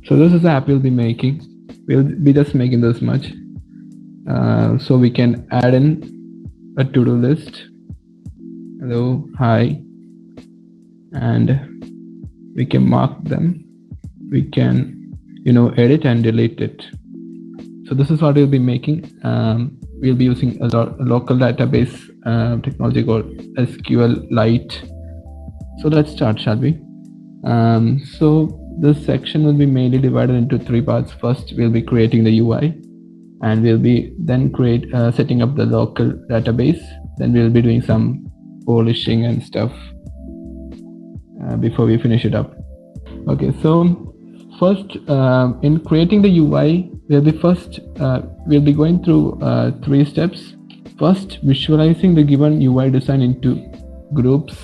So this is the app we'll be making. We'll be just making this much. So we can add in a to-do list. Hello, hi, and we can mark them. We can, edit and delete it. So this is what we'll be making. We'll be using a local database technology called SQLite. So let's start, shall we? So this section will be mainly divided into 3 parts. First, we'll be creating the UI, and we'll be then setting up the local database. Then we'll be doing some polishing and stuff before we finish it up. Okay, so first, in creating the UI, we'll be going through 3 steps. First, visualizing the given UI design into groups,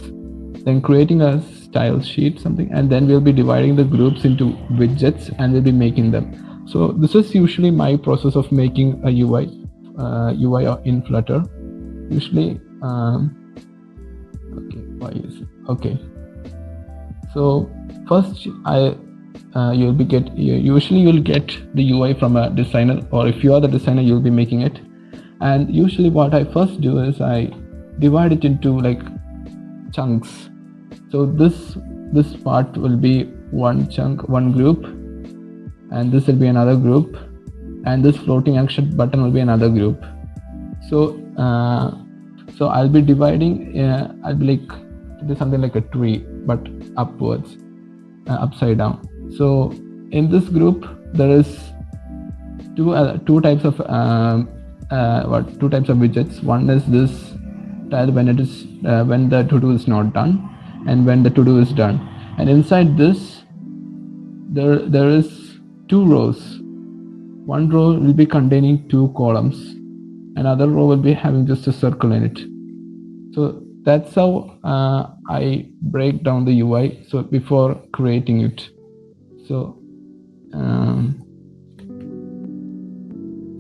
then creating a style sheet, something, and then we'll be dividing the groups into widgets and we'll be making them. So this is usually my process of making a UI in Flutter. Usually, okay. So first, you'll get the UI from a designer, or if you are the designer, you'll be making it. And usually, what I first do is I divide it into like chunks. So this part will be one chunk, one group, and this will be another group, and this floating action button will be another group. So I'll be dividing. I'll be like do something like a tree, but upwards, upside down. So in this group, there is two types of widgets. One is this tile when the to-do is not done, and when the to-do is done. And inside this, there is 2 rows. One row will be containing 2 columns. Another row will be having just a circle in it. So that's how I break down the UI. So before creating it. So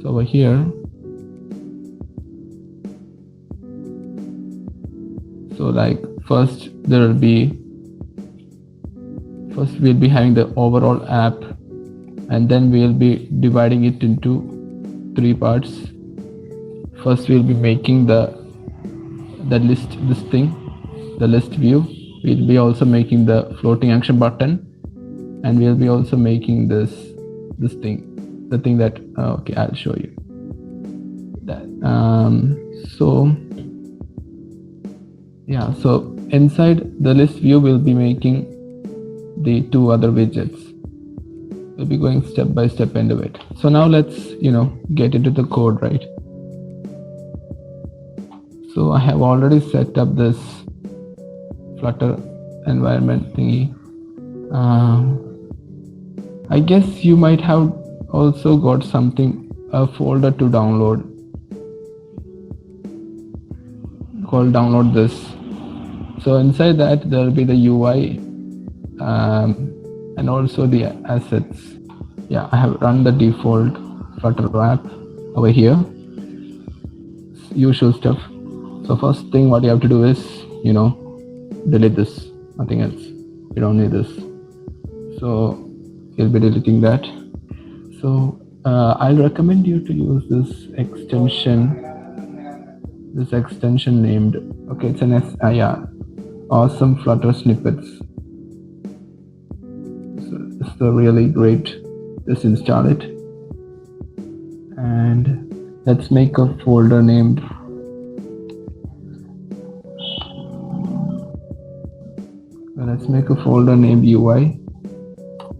over here. So like first we'll be having the overall app, and then we'll be dividing it into 3 parts. First we'll be making the list, the list view. We'll be also making the floating action button, and we'll be also making this thing, the thing that okay, I'll show you that. So inside the list view, we'll be making the 2 other widgets. We'll be going step by step into it. So now let's get into the code, right? So I have already set up this Flutter environment thingy. I guess you might have also got a folder to download called download this. So inside that there will be the UI and also the assets. Yeah, I have run the default Flutter app over here. Usual stuff. So first thing what you have to do is delete this, nothing else. You don't need this. So you'll be deleting that. So I'll recommend you to use this extension named, okay, it's an awesome Flutter snippets. So it's really great. Just install it, and let's make a folder named UI,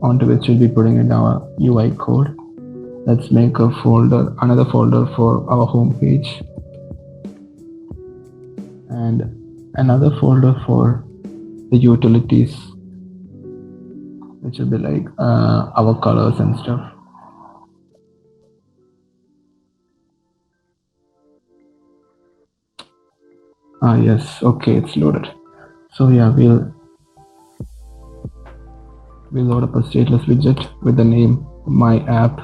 onto which we'll be putting in our UI code. Let's make another folder for our home page, and another folder for the utilities, which will be like our colors and stuff. Yes, okay, it's loaded. So yeah, we'll load up a stateless widget with the name my app.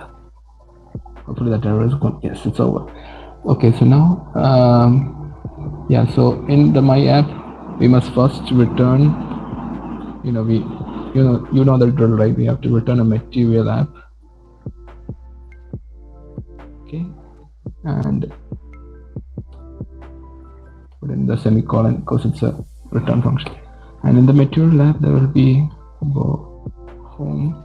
Hopefully that error is gone. Yes, it's over. Okay, so now so in the my app, we must first return, we you know the drill, right? We have to return a material app. Okay, and put in the semicolon because it's a return function. And in the material app there will be home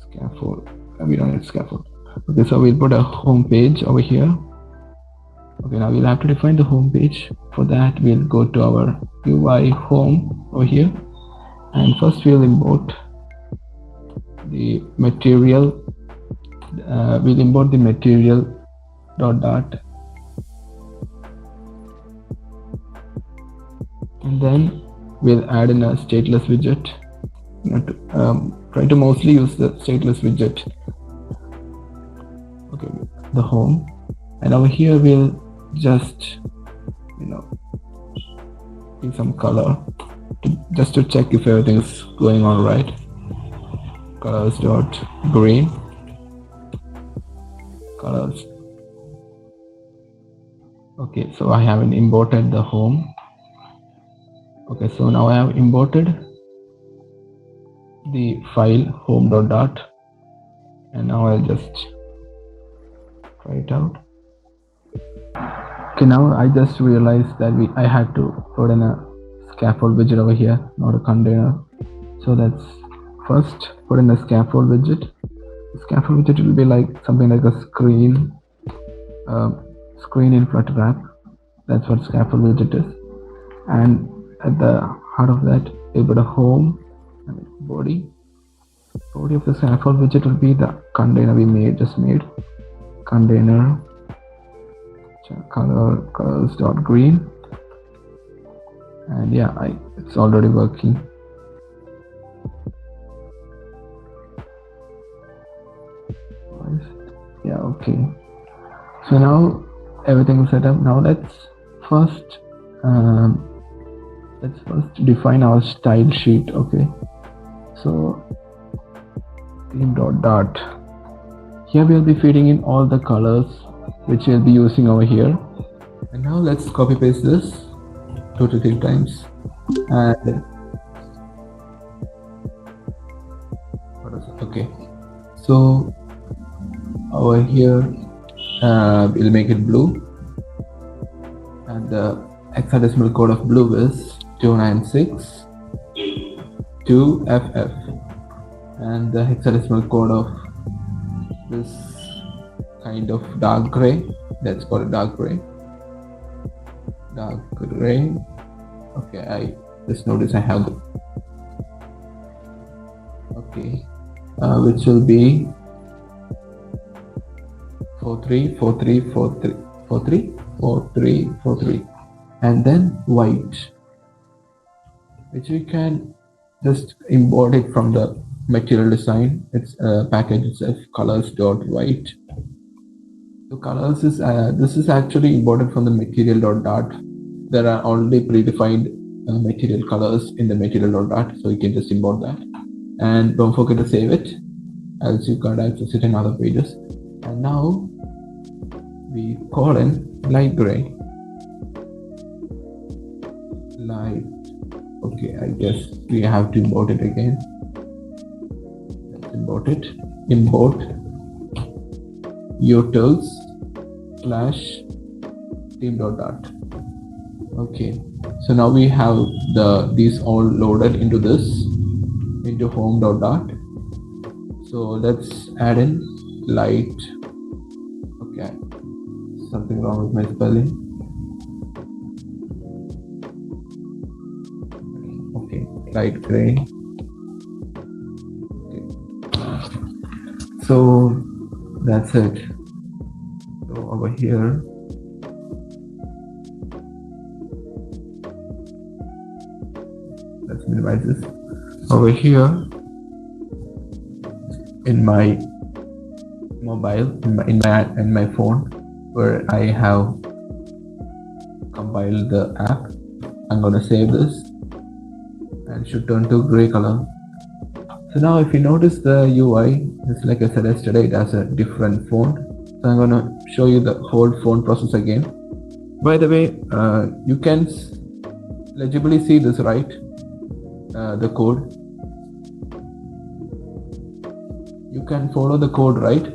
scaffold. We don't need scaffold. Okay, so we'll put a home page over here. Okay, now we'll have to define the home page. For that, we'll go to our UI home over here, and first we'll import the material. We'll import the material dot, and then we'll add in a stateless widget. Try to mostly use the stateless widget. Okay, the home, and over here we'll just give some color just to check if everything is going on right. Colors dot green, colors. Okay, so I haven't imported the home. Okay, so now I have imported the file home.dart, and now I'll just try it out. Okay, now I just realized that I had to put in a scaffold widget over here, not a container. So let's first put in a scaffold widget. The scaffold widget will be like something like a screen in Flutter app. That's what scaffold widget is. And at the heart of that, we'll put a home and body. Body of the scaffold widget will be the container we just made. Container colors dot green, and yeah, it's already working. Yeah, okay. So now everything is set up. Now let's first define our style sheet. Okay, so theme.dart. Here we'll be feeding in all the colors which we'll be using over here. And now let's copy paste this 2 to 3 times. And okay, so over here we'll make it blue, and the hexadecimal code of blue is 296-2FF, and the hexadecimal code of this kind of dark gray, let's call it dark gray. Okay, I just noticed I have the which will be 4343434343, and then white, which we can just import it from the material design. It's a package itself, colors.white. So colors is this is actually imported from the material.dart. There are already predefined material colors in the material.dart, so you can just import that. And don't forget to save it, else you can't access it in other pages. And now we call in light gray. Light. Okay, I guess we have to import it again. Let's import it. Import utils/theme.dart. Okay, so now we have these all loaded into home.dart. So let's add in light. Okay, something wrong with my spelling. Okay, light gray. Okay. So that's it. So over here, let's minimize this. Over here in my mobile, in my phone, where I have compiled the app, I'm going to save this and should turn to gray color. So now if you notice the UI, it's like I said yesterday, it has a different font. So I'm going to show you the whole font process again. By the way, you can legibly see this, right? the code. You can follow the code, right?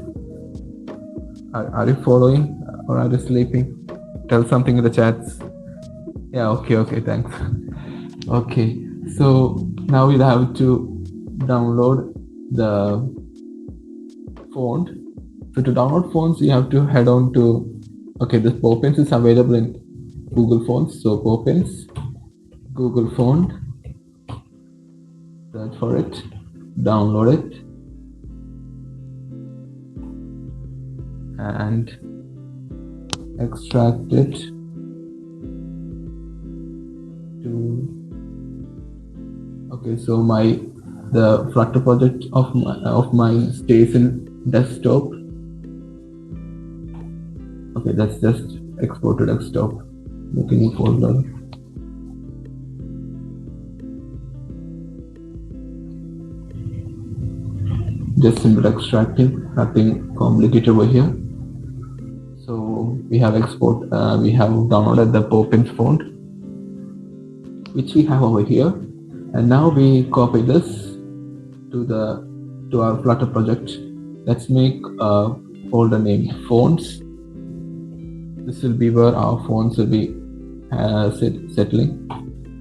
Are you following or are you sleeping? Tell something in the chats. Yeah, okay, thanks. Okay, so now we'll have to download the font. So to download fonts, you have to head on to, okay, this Poppins is available in Google Fonts. So Poppins, Google Font, search for it, download it, and extract it to, okay, so the Flutter project of mine stays in desktop. Okay, that's just export to desktop. Make a new folder. Just simple extracting, nothing complicated over here. So we have we have downloaded the Poppins font, which we have over here, and now we copy this to our Flutter project. Let's make a folder named fonts. This will be where our fonts will be settling.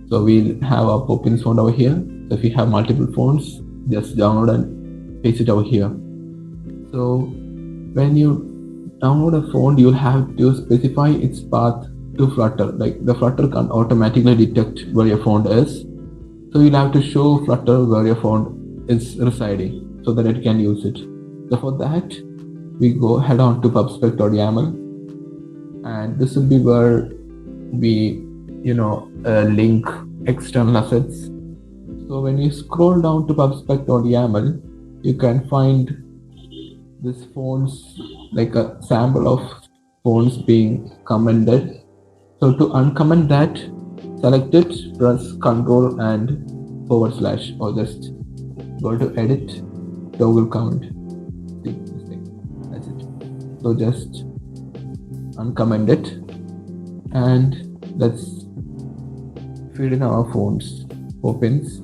So we'll have our Poppins font over here. So if you have multiple fonts, just download and paste it over here. So when you download a font, you'll have to specify its path to Flutter. Like the Flutter can't automatically detect where your font is. So you'll have to show Flutter where your font is residing so that it can use it. So for that, we go head on to pubspec.yaml, and this will be where we link external assets. So when you scroll down to pubspec.yaml, you can find this fonts, like a sample of fonts being commented. So to uncomment that, select it, press Ctrl and / or just go to edit, toggle comment. See this thing. That's it. So just uncomment it, and let's feed in our fonts, Poppins.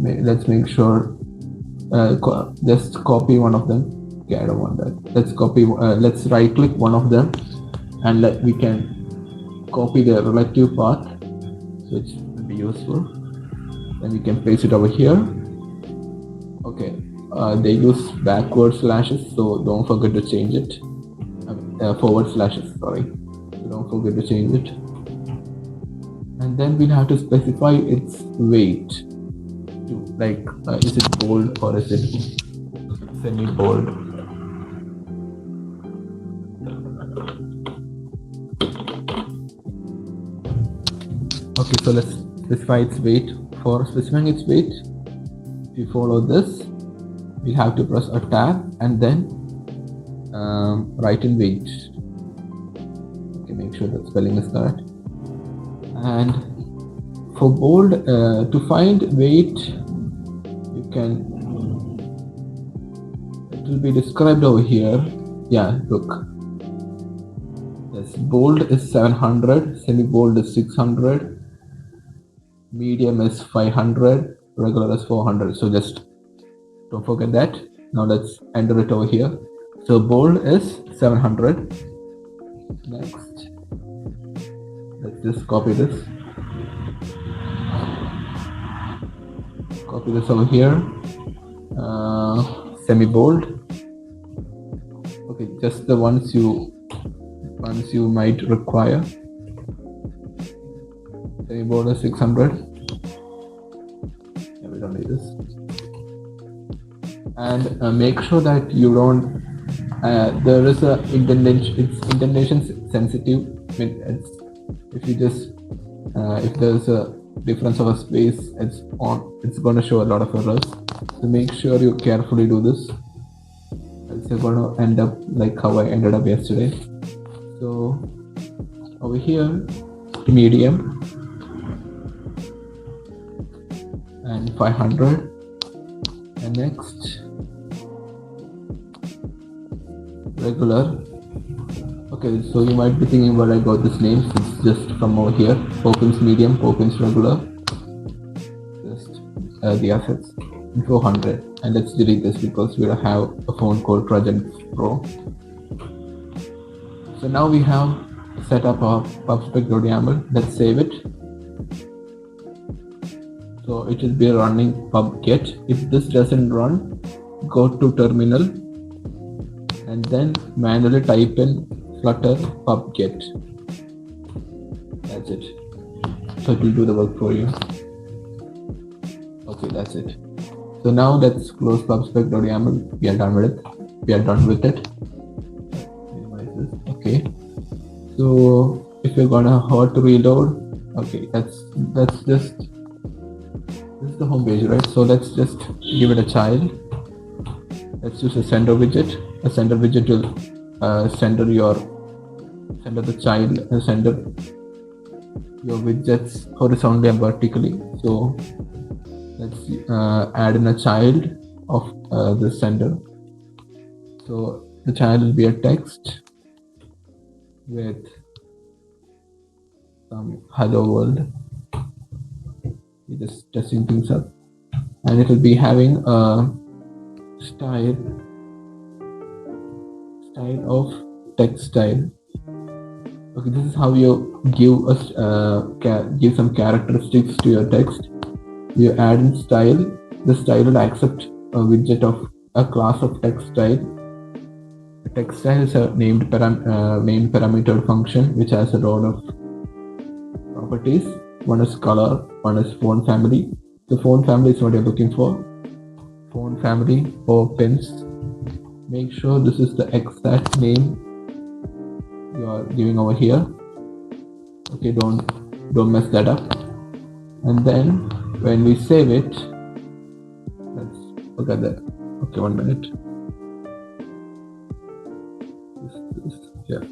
Let's make sure. Just copy one of them. Okay, I don't want that. Let's copy. Let's right click one of them, and we can copy the relative path, so it will be useful. Then we can paste it over here. Okay, they use backward slashes, so don't forget to change it. Forward slashes, sorry. So don't forget to change it. And then we'll have to specify its weight. Like, is it bold or is it semi-bold? Okay, so let's specify its weight. For specifying its weight, if you follow this, we'll have to press a tab and then write in weight. Okay, make sure the spelling is correct. And for bold, to find weight, it will be described over here. Yeah, look. Yes, bold is 700, semi-bold is 600, medium is 500, regular is 400. So just don't forget that. Now let's enter it over here. So bold is 700. Next, let's just copy this. Copy this over here. Semi-bold. Okay, just the ones you might require. Semi-bold is 600. Yeah, we don't need this. And make sure that you don't. There is a indentation. It's indentation sensitive. I mean, if you just if there's a difference of a space, it's going to show a lot of errors. So make sure you carefully do this. Else you're going to end up like how I ended up yesterday. So over here, medium and 500, and next regular. Okay, so you might be thinking where I got this name. It's just from over here. Popins medium, Popins regular. Just the assets 400, and let's delete this because we have a phone called Trojan Pro. So now we have set up our pubspec.yaml. Let's save it. So it will be running pub-get. If this doesn't run, go to terminal and then manually type in flutter pub-get. That's it. So it will do the work for you. Okay, that's it. So now let's close pubspec.yaml. We are done with it. Minimize this. Okay. So if you're gonna hard to reload, okay, that's just this is the home page, right? So let's just give it a child. Let's use a sender widget. A sender widget will sender the child, sender your widgets horizontally and vertically. So let's add in a child of the sender. So the child will be a text with some hello world. We're just testing things up, and it will be having a style of text style. Okay, this is how you give us give some characteristics to your text. You add in style. The style will accept a widget of a class of text style. A text style is a named parameter function which has a lot of properties. One is color, one is font family. The font family is what you're looking for. Font family or pins. Make sure this is the exact name you are giving over here. Okay, don't mess that up. And then when we save it, let's look at that. Okay, 1 minute. Yeah.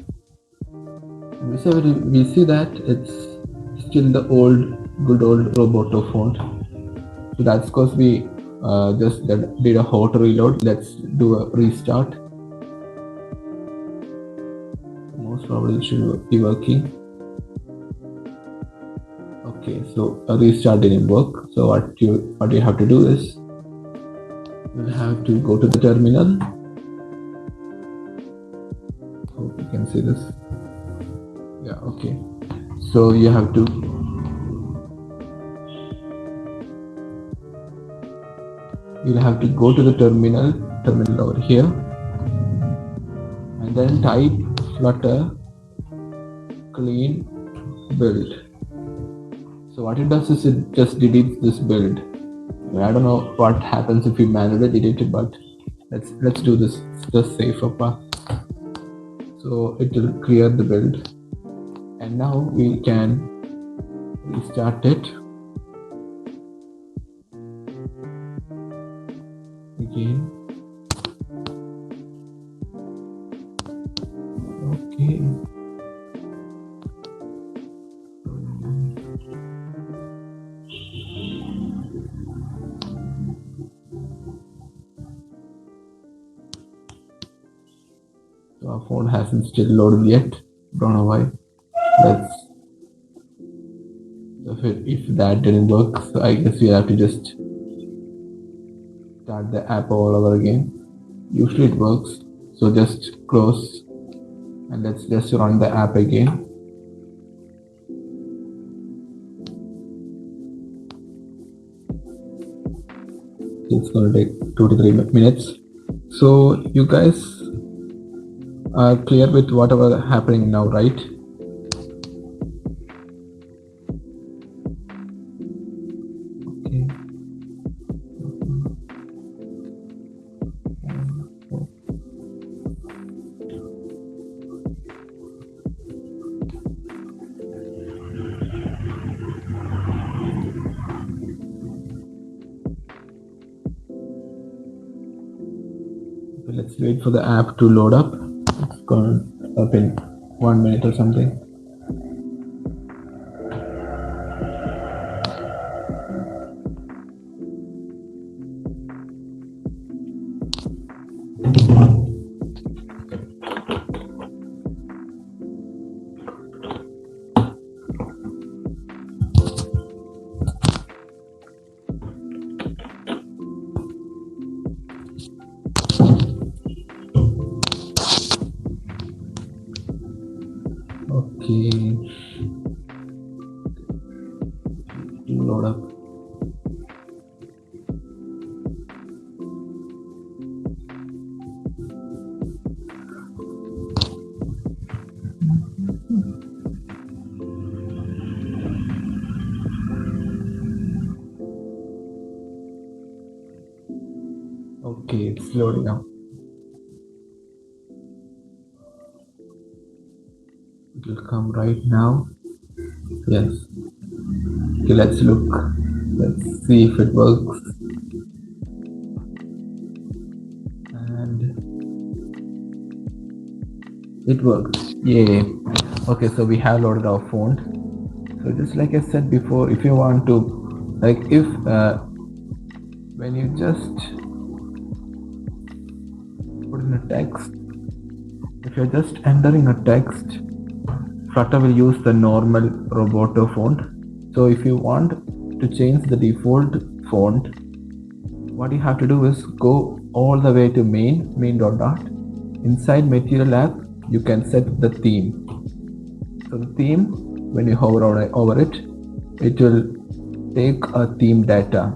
When we save it, we see that it's still the good old Roboto font. So that's because we just did a hot reload. Let's do a restart. Most probably it should be working. Okay, so a restart didn't work. So what you have to do is you'll have to go to the terminal. Hope you can see this. Yeah, okay. So you have to go to the terminal over here, and then type flutter clean build. So what it does is it just deletes this build. I don't know what happens if we manually delete it, but let's do this. It's the safer path. So it will clear the build, and now we can restart it again. Okay. So our phone hasn't still loaded yet. Don't know why. If that didn't work, so I guess we have to just start the app all over again. Usually it works. So just close and let's just run the app again. It's going to take 2 to 3 minutes. So you guys are clear with whatever happening now, right? Okay. Let's wait for the app to load up. It's going up in 1 minute or something. load up. Okay, it's loading now. It will come right now. Yes. Okay, let's look. Let's see if it works. And it works. Yay. Okay, so we have loaded our font. So just like I said before, if you want to, like if when you just put in a text, if you're just entering a text, Flutter will use the normal Roboto font. So if you want to change the default font, what you have to do is go all the way to main dot dot. Inside Material app, you can set the theme. So the theme, when you hover over it, it will take a theme data.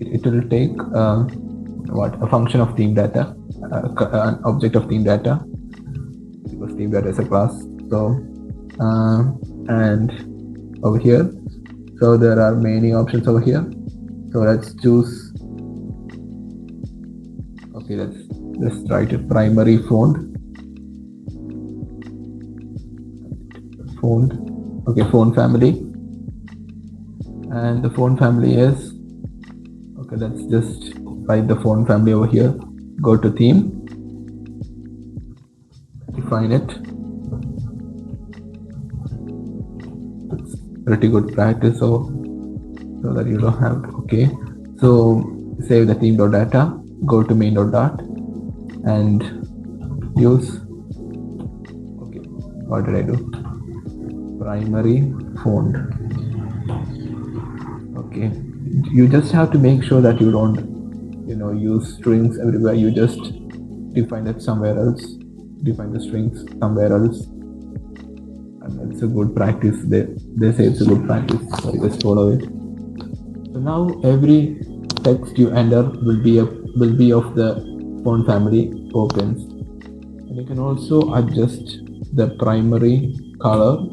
It will take a function of theme data, an object of theme data, because theme data is a class. So and over here, so there are many options over here. So let's choose. Okay, let's write a primary font. Okay, font family, and the font family is, okay, let's just write the font family over here. Go to theme, define it. It's pretty good practice, so that you don't have. Okay, so save the theme.data, go to main.dot and use, okay, what did I do? Primary font. Okay, you just have to make sure that you don't, use strings everywhere. You just define it somewhere else, define the strings somewhere else, and it's a good practice. They say it's a good practice, so you just follow it. So now every text you enter will be of the font family opens, and you can also adjust the primary color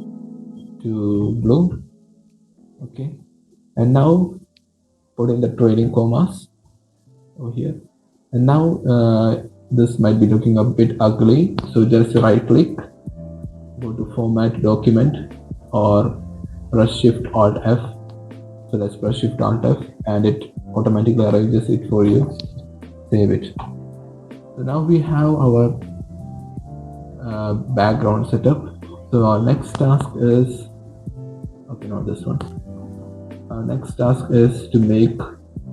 to blue. Okay, and now put in the trailing commas over here, and now this might be looking a bit ugly, so just right click, go to format document, or press shift alt F. So let's press shift alt F, and it automatically arranges it for you. Save it. So now we have our background setup. So our next task is, okay, not this one. Our next task is to make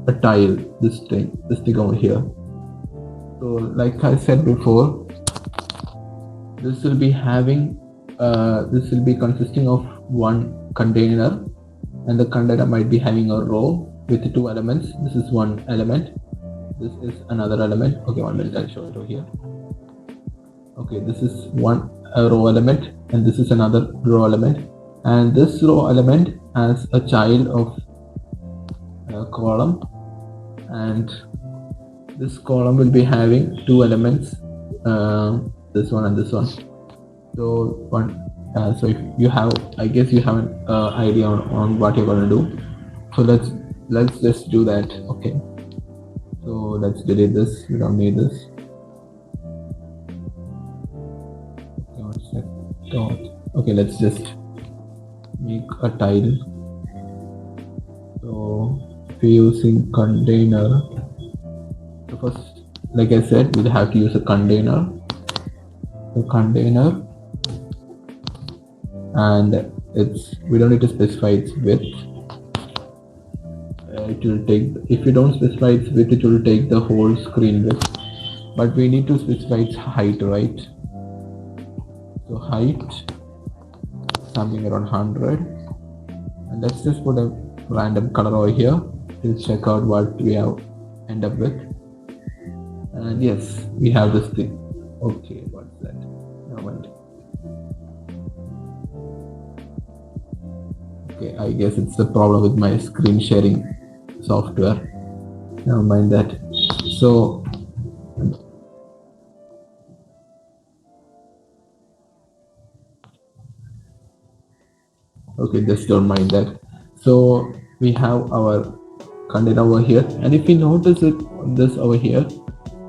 a tile, this thing over here. So like I said before, this will be consisting of one container, and the container might be having a row with two elements. This is one element, this is another element. Okay, 1 minute, I'll show it over here. Okay, this is one row element, and this is another row element, and this row element has a child of a column, and this column will be having two elements, this one and this one. So so if you have, I guess you have an idea on what you're going to do. So let's just do that. Okay, so let's delete this, we don't need this. Okay, let's just make a tile. So if you're using container, so first, like I said, we'll have to use a container. The container, and we don't need to specify its width. It will take, if you don't specify its width, it will take the whole screen width, but we need to specify its height, right? So height, something around 100, and let's just put a random color over here to check out what we have end up with. And yes, we have this thing. Okay, what's that? No, wait. Okay, I guess it's the problem with my screen sharing software. Never mind that. So okay, just don't mind that. So we have our content over here, and if you notice it, this over here,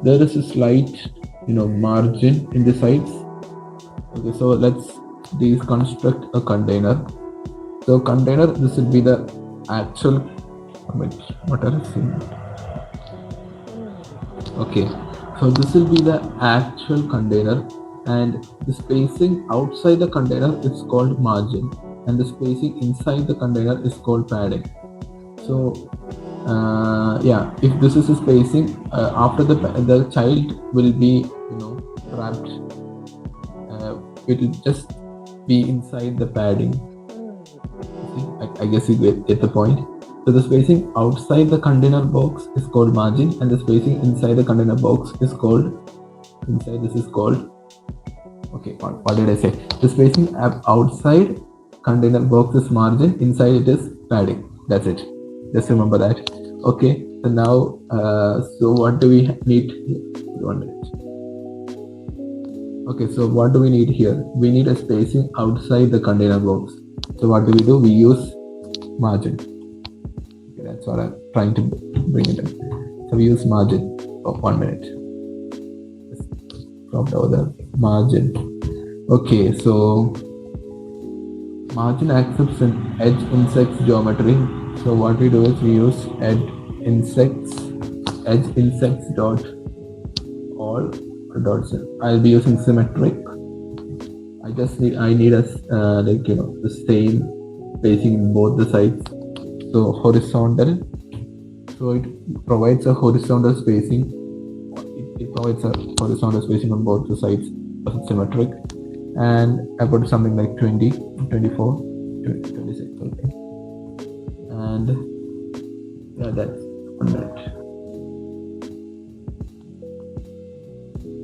there is a slight, margin in the sides. Okay, so let's deconstruct a container. So container, this will be the actual. What are you saying? Okay, so this will be the actual container, and the spacing outside the container is called margin, and the spacing inside the container is called padding. So yeah, if this is a spacing, after the child will be wrapped, it will just be inside the padding. I guess you get the point. So the spacing outside the container box is called margin, and the spacing inside the container box is called, this is called, okay, what did I say? The spacing outside container box is margin, inside it is padding. That's it. Just remember that. Okay, so now, so what do we need? 1 minute. Okay, so what do we need here? We need a spacing outside the container box. So what do? We use margin. Okay, that's what I'm trying to bring it in. So we use margin. Oh, 1 minute. Just dropped over the margin. Okay, so margin accepts an edge insects geometry. So what we do is we use edge insects dot all dot. I'll be using symmetric. I need a the same spacing in both the sides. So horizontal. So it provides a horizontal spacing. It provides a horizontal spacing on both the sides. Symmetric. And I put something like 20, 24, 26. Okay. And yeah, that's 100.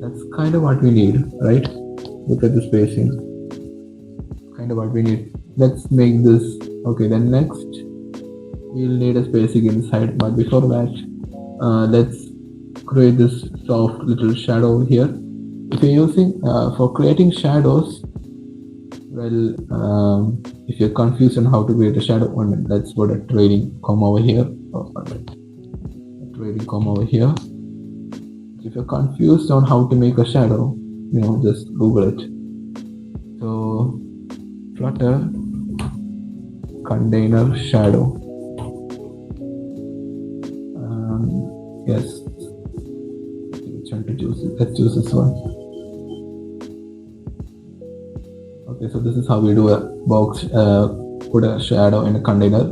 That's kind of what we need, right? Look at the spacing. Kind of what we need. Let's make this. Okay, then next we'll need a spacing inside, but before that, let's create this soft little shadow over here. If you're using for creating shadows, well, if you're confused on how to create a shadow, 1 minute, let's put a trading comma over here. Oh, a trading comma over here. If you're confused on how to make a shadow, just Google it. So Flutter container shadow. Yes. Let's choose this one. Okay, so this is how we do a box, put a shadow in a container.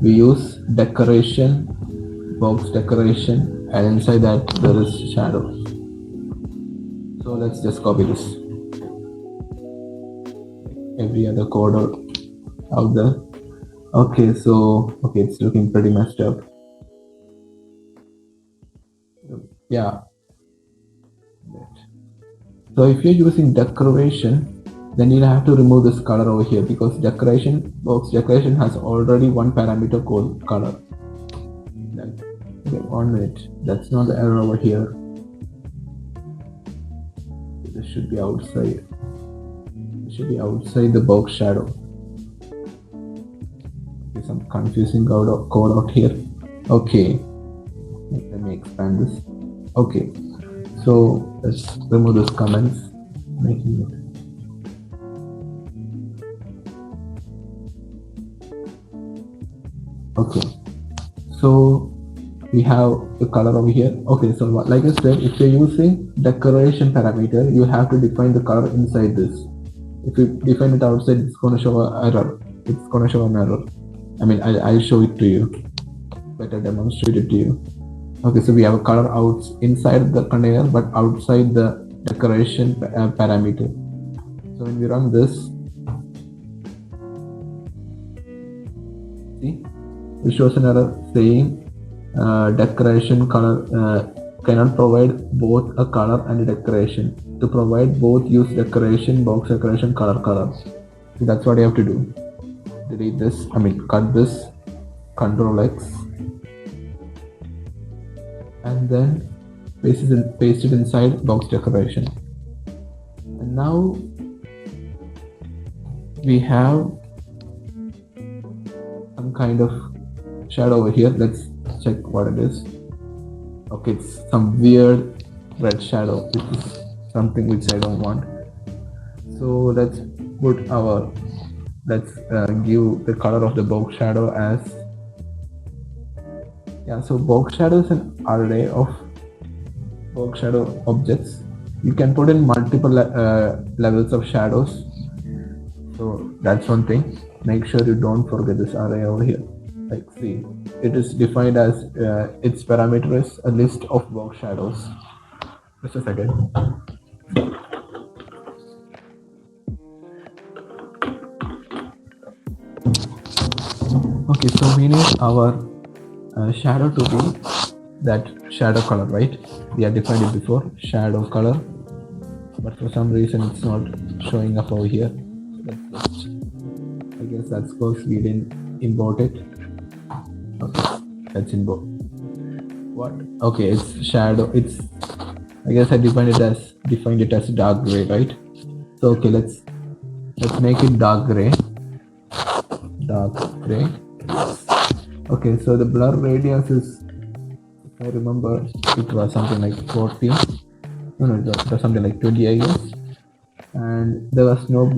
We use decoration, box decoration, and inside that there is shadow. So let's just copy this. Every other code out there. Okay, so it's looking pretty messed up. Yeah. So if you're using decoration, then you'll have to remove this color over here, because box decoration has already one parameter called color. Okay, 1 minute. That's not the error over here. This should be outside. It should be outside the box shadow. Okay, some confusing code out here. Okay, let me expand this. Okay, so let's remove those comments, making it. Okay, so we have the color over here. Okay, so like I said, if you're using decoration parameter, you have to define the color inside this. If you define it outside, it's going to show an error. It's going to show an error. I mean, I'll show it to you. Better demonstrate it to you. Okay, so we have a color out inside the container, but outside the decoration parameter. So when we run this, see, it shows an error saying decoration color cannot provide both a color and a decoration. To provide both, use decoration, box decoration, color. So that's what you have to do. delete this, cut this, Control X, and then paste it inside box decoration. And now we have some kind of shadow over here. Let's check what it is. Okay, it's some weird red shadow, which is something which I don't want. So let's give the color of the box shadow as, so box shadow is an array of box shadow objects. You can put in multiple levels of shadows. So that's one thing. Make sure you don't forget this array over here. Like, see, it is defined as its parameter is a list of box shadows. Just a second. Okay, so we need our shadow to be that shadow color, right? We have defined it before, shadow color, but for some reason it's not showing up over here. So I guess that's because we didn't import it. Okay, let's import. What? Okay, it's shadow. It's, I guess I defined it as dark gray, right? So okay, let's make it dark gray. Dark gray. Okay, so the blur radius is, if I remember, it was something like 40. No, it was something like 20, I guess. And there was no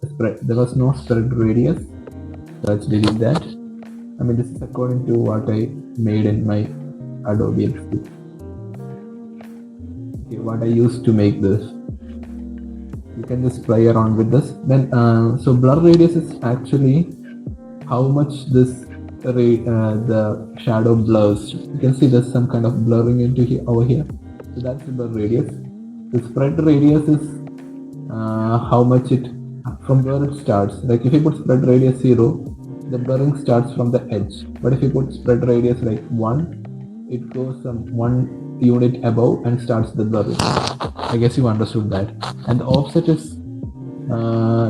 spread radius. So let's delete that. This is according to what I made in my Adobe XD. Okay, what I used to make this. You can just play around with this. Then, so blur radius is actually how much the shadow blurs. You can see there's some kind of blurring over here. So that's the blur radius. The spread radius is how much from where it starts. Like if you put spread radius 0, the blurring starts from the edge. But if you put spread radius like 1, it goes some 1 unit above and starts the blurring. I guess you understood that. And the offset is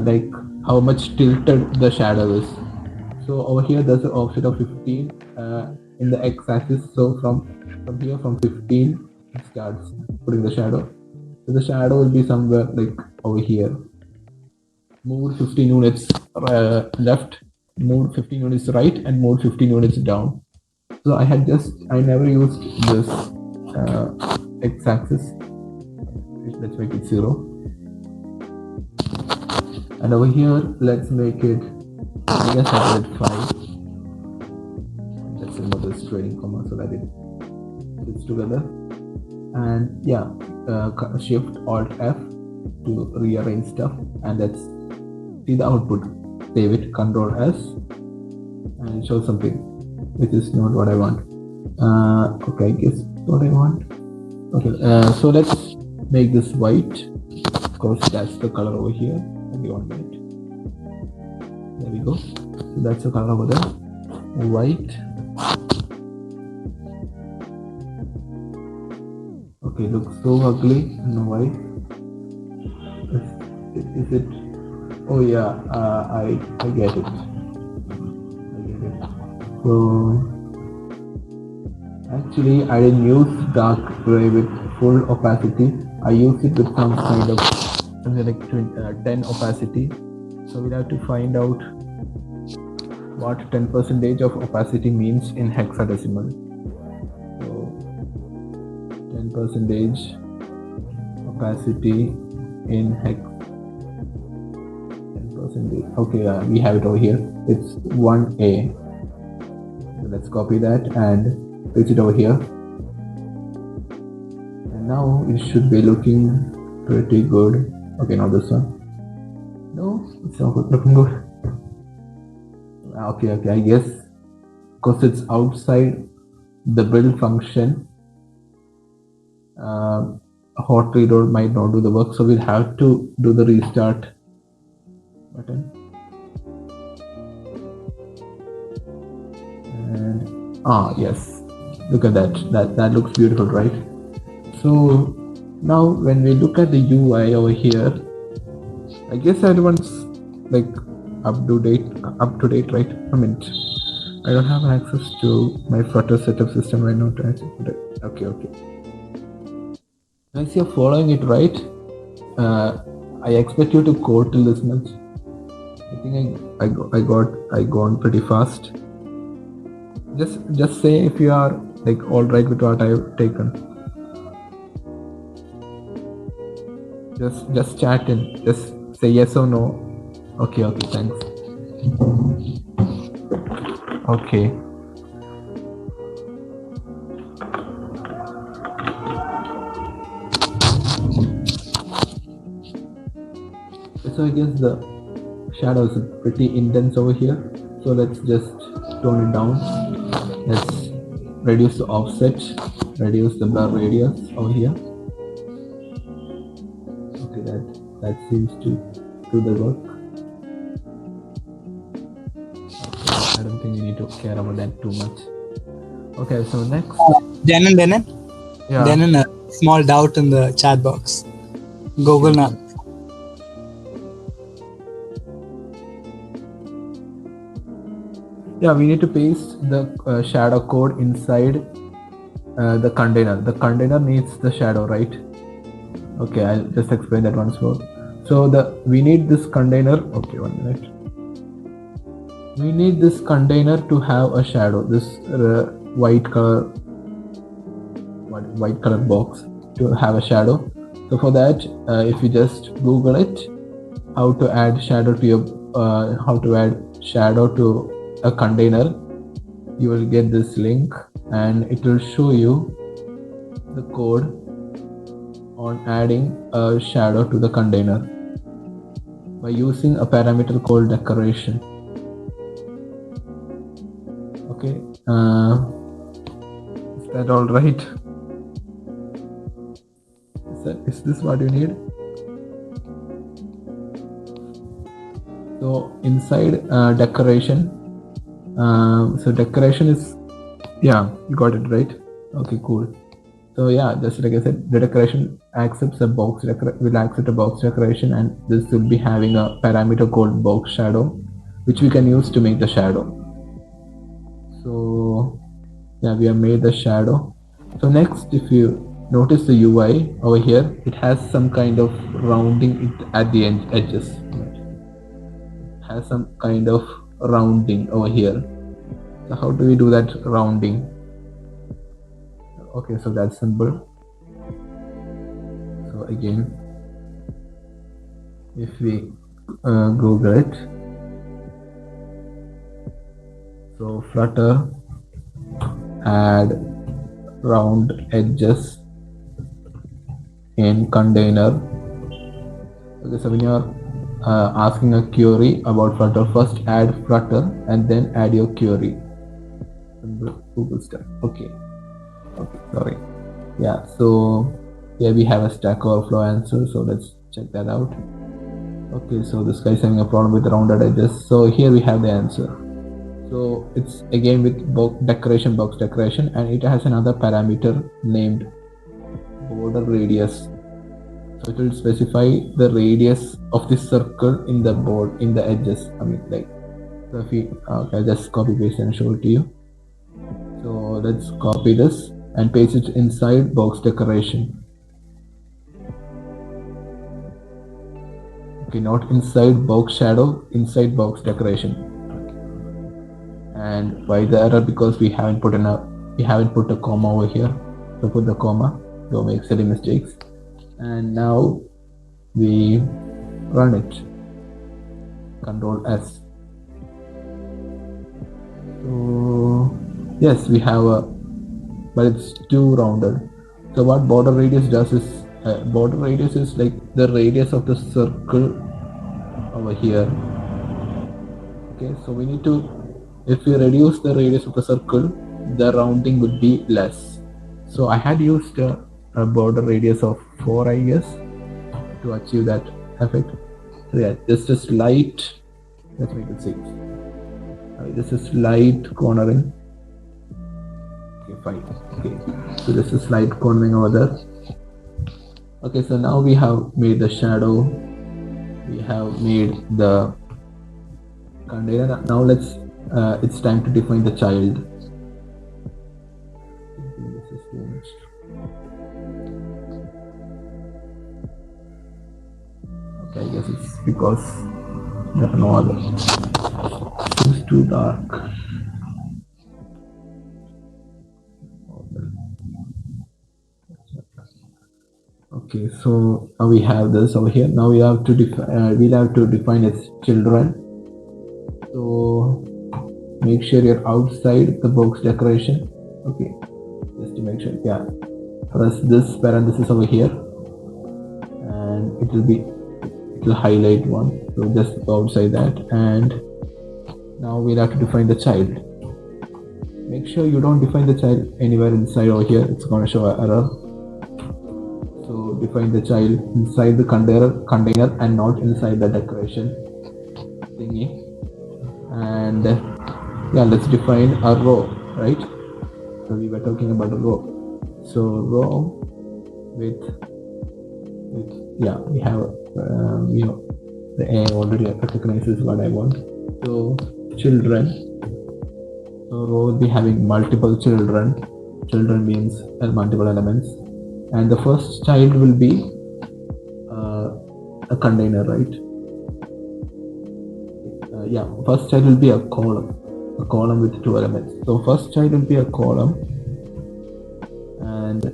like how much tilted the shadow is. So over here there's an offset of 15 in the x-axis. So from here, from 15, it starts putting the shadow. So the shadow will be somewhere like over here. Move 15 units left, move 15 units right, and move 15 units down. So I never used this x-axis. Let's make it 0. And over here, let's make it, I guess I did 5. Let's remove this trading comma so that it fits together. And yeah, Shift Alt F to rearrange stuff, and let's see the output. Save it, Control S, and show something which is not what I want. Okay, I guess what I want. Okay, so let's make this white. Of course, that's the color over here. Maybe 1 minute. There we go. So that's the color over there. White. Okay, looks so ugly in white. Is it? Oh yeah, I get it. So actually, I didn't use dark gray with full opacity. I used it with some kind of something like 10 opacity. So we'll have to find out what 10% of opacity means in hexadecimal. So 10% opacity in hex. 10%. Okay, we have it over here. It's 1A. So let's copy that and paste it over here. And now it should be looking pretty good. Okay, not this one. No, it's not looking good. Okay, I guess because it's outside the build function, hot reload might not do the work, so we'll have to do the restart button. And yes, look at that looks beautiful, right? So now when we look at the UI over here, I guess everyone's like up to date, right? I mean, I don't have access to my Flutter setup system right now to access it. Okay. Once you're following it right, I expect you to code till this much. I think I gone pretty fast. Just say if you are like all right with what I've taken. Just chat in. Just say yes or no. Okay, thanks. Okay. So I guess the shadow is pretty intense over here. So let's just tone it down. Let's reduce the offset, reduce the blur radius over here. Okay, that seems to do the work. Okay, I don't think we need to care about that too much. Okay, so next. Denin? Yeah. Denin, a small doubt in the chat box. Google now. Yeah, we need to paste the shadow code inside the container. The container needs the shadow, right? Okay, I'll just explain that once more. So we need this container. Okay, 1 minute. We need this container to have a shadow. This white color box to have a shadow. So for that, if you just Google it, how to add shadow to a container, you will get this link and it will show you the code on adding a shadow to the container by using a parameter called decoration. Okay, is that all right? Is this what you need? So inside decoration, so decoration is, yeah, you got it right. Okay, cool. So yeah, just like I said, the decoration accepts a box will accept a box decoration, and this will be having a parameter called box shadow, which we can use to make the shadow. So yeah, we have made the shadow. So next, if you notice the UI over here, it has some kind of rounding at the edges. It has some kind of rounding over here. So how do we do that rounding? Okay, so that's simple. So again, if we Google it, so Flutter add round edges in container. Okay, so when you're asking a query about Flutter, first add Flutter and then add your query. Google stack. Okay, sorry. Yeah, so here we have a Stack Overflow answer, so let's check that out. Okay, so this guy's having a problem with rounded edges, so here we have the answer. So it's again with box decoration, and it has another parameter named border radius. So it will specify the radius of the circle in the edges. I mean, like, so if we okay, I'll just copy paste and show it to you. So let's copy this and paste it inside box decoration. Okay, not inside box shadow, inside box decoration. And why the error? Because we haven't put a comma over here. So put the comma, don't make silly mistakes. And now we run it. Control S. So yes, we have but it's too rounded. So what border radius does is, border radius is like the radius of the circle over here. Okay, so we need to, if we reduce the radius of the circle, the rounding would be less. So I had used a border radius of 4, I guess, to achieve that effect. So yeah, just a slight, let's make it 6. This is slight cornering. Okay, fine. Okay, so this is slight cornering over there. Okay, so now we have made the shadow, we have made the container. Now let's it's time to define the child. This is too much. Okay, I guess it's because there are no other. It's too dark. Okay, so now we have this over here. Now we have to define its children. So make sure you're outside the box decoration. Okay, just to make sure. Yeah, press this parenthesis over here, and it will highlight one. So just go outside that, and now we'll have to define the child. Make sure you don't define the child anywhere inside over here. It's going to show an error. So define the child inside the container and not inside the decoration thingy. And yeah, let's define a row, right? So we were talking about a row. So row with yeah, we have the A already recognizes what I want. So children. So row will be having multiple children. Children means multiple elements. And the first child will be a container, right? Yeah, first child will be a column with 2 elements. So first child will be a column, and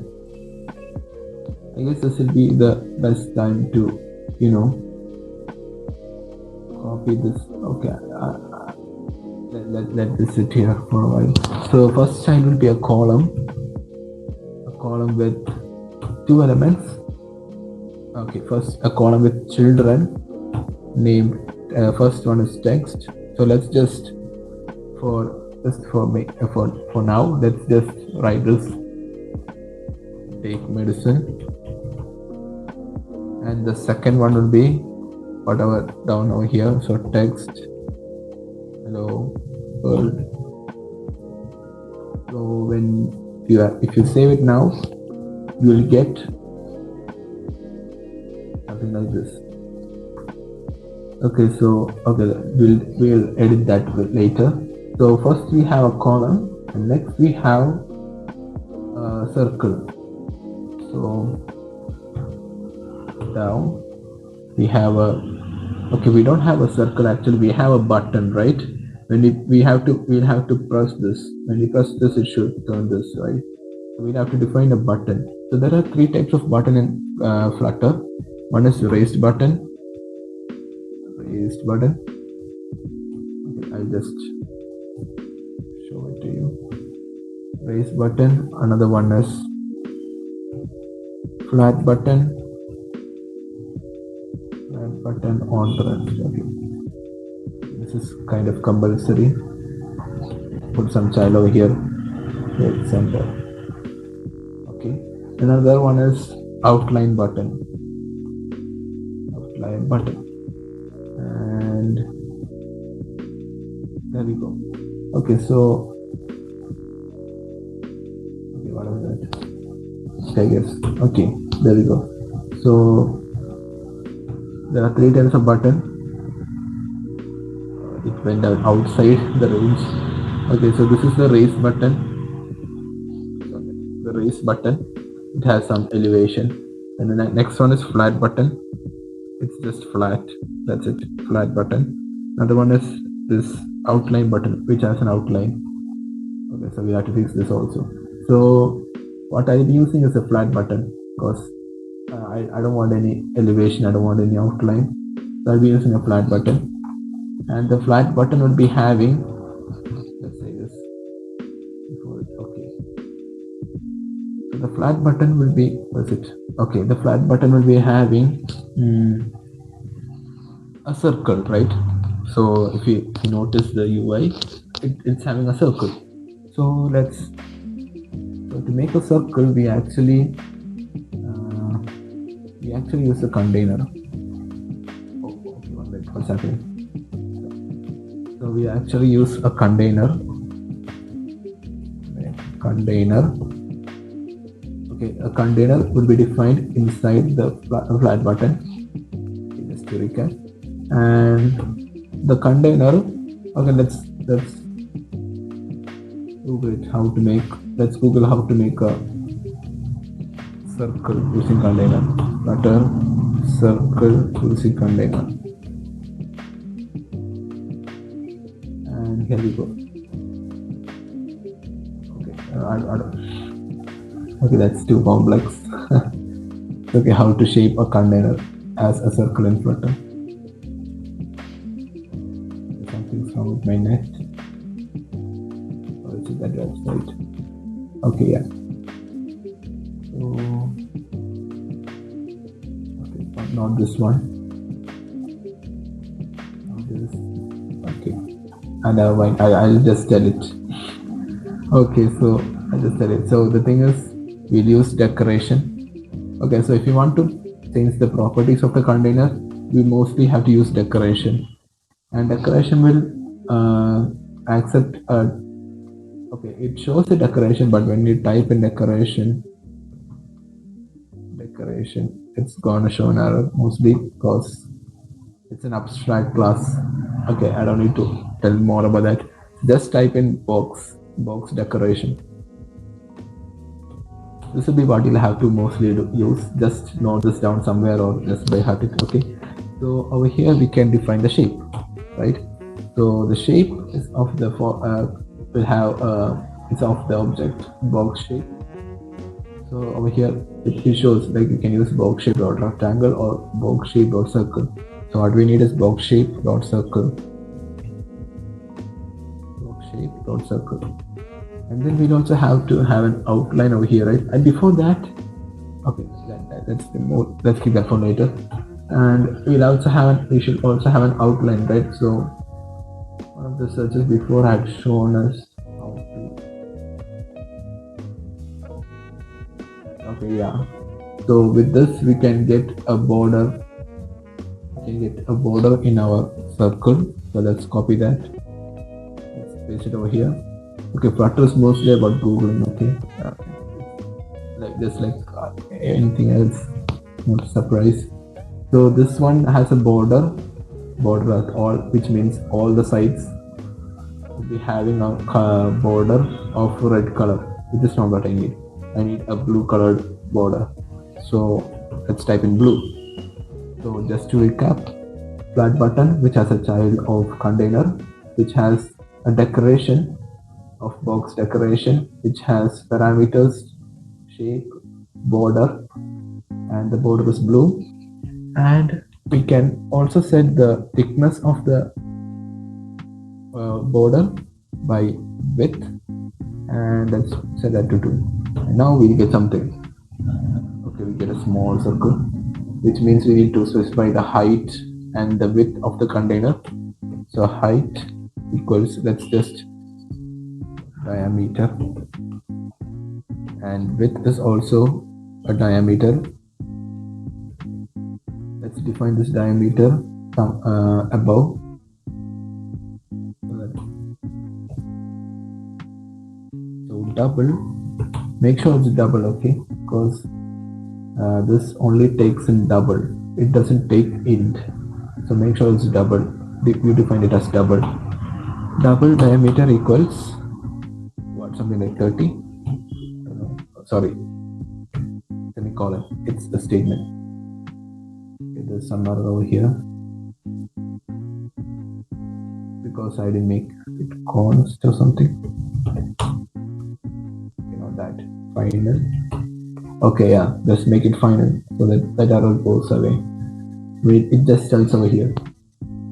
I guess this will be the best time to, copy this. Okay, let this sit here for a while. So first child will be a column with 2 elements. Okay, first a column with children named first one is text. So let's just for now let's just write this: take medicine. And the second one will be whatever down over here. So text hello world. So if you save it now, you will get something like this. Okay, so we'll edit that later. So first we have a column, and next we have a circle. So down we have we don't have a circle, actually we have a button, right? We'll have to press this. When we press this, it should turn this, right? So we'll have to define a button. So there are 3 types of button in Flutter. One is raised button. Okay, I'll just show it to you. Raised button. Another one is flat button. Flat button on press. Okay. This is kind of compulsory. Put some child over here. Hit center. Okay. Another one is outline button. Outline button. And there we go. Okay, so what was that? Okay, yes. Okay, there we go. So there are 3 types of button. It went outside the range. Okay, so this is the raise button. The raise button. It has some elevation. And the next one is flat button. It's just flat. That's it. Flat button. Another one is this outline button, which has an outline. Okay, so we have to fix this also. So what I'm using is a flat button because I don't want any elevation. I don't want any outline. So I'll be using a flat button. And the flat button will be having, let's say this before it. Okay, so the flat button will be, what's it? Okay, the flat button will be having a circle, right? So if you notice the UI, it's having a circle. So to make a circle, we actually use a container. What's happening? So we actually use a container. Okay, a container will be defined inside the flat button. Okay, just to recap. And the container Okay, let's Google it. How to make? Let's Google how to make a circle using container. Flutter circle using container. And here we go. Okay, okay, that's too complex. Okay, how to shape a container as a circle in Flutter. Something's wrong with my net. Or is it that website? Okay, yeah. So, okay, not this one. Not this. Okay, and I'll just tell it. Okay, so I'll just tell it. So the thing is, we'll use decoration. Okay, so if you want to change the properties of the container, we mostly have to use decoration, and decoration will accept okay, it shows the decoration, but when you type in decoration, it's gonna show an error, mostly because it's an abstract class. Okay, I don't need to tell more about that. Just type in box decoration. This will be what you'll have to mostly use. Just note this down somewhere or just by heart it. Okay, so over here we can define the shape, right? So the shape is of the will have it's of the object box shape. So over here it shows like you can use box shape dot rectangle or box shape dot circle. So what we need is box shape dot circle. Box shape dot circle. And then we'll also have to have an outline over here, right? And before that, okay, that's the more. Let's keep that for later. And we should also have an outline, right? So one of the searches before had shown us how to. Okay, yeah. So with this, we can get a border. We can get a border in our circle. So let's copy that. Let's paste it over here. Okay, Flutter is mostly about Googling, okay? Like just like anything else, not a surprise. So this one has a border at all, which means all the sides will be having a border of red color, which is not what I need. I need a blue colored border. So let's type in blue. So just to recap, flat button, which has a child of container, which has a decoration of box decoration, which has parameters, shape, border, and the border is blue. And we can also set the thickness of the border by width, and let's set that to 2. And now we get something. Okay, we get a small circle, which means we need to specify the height and the width of the container. So height equals, let's just diameter, and width is also a diameter. Let's define this diameter above. So double, make sure it's double, okay, because this only takes in double, it doesn't take int. So make sure it's double. You define it as double. Double diameter equals something like 30. Sorry, semicolon. It's the statement. Okay, there's some error over here because I didn't make it const or something. You know that final. Okay, yeah, just make it final so that error goes away. Wait, it just tells over here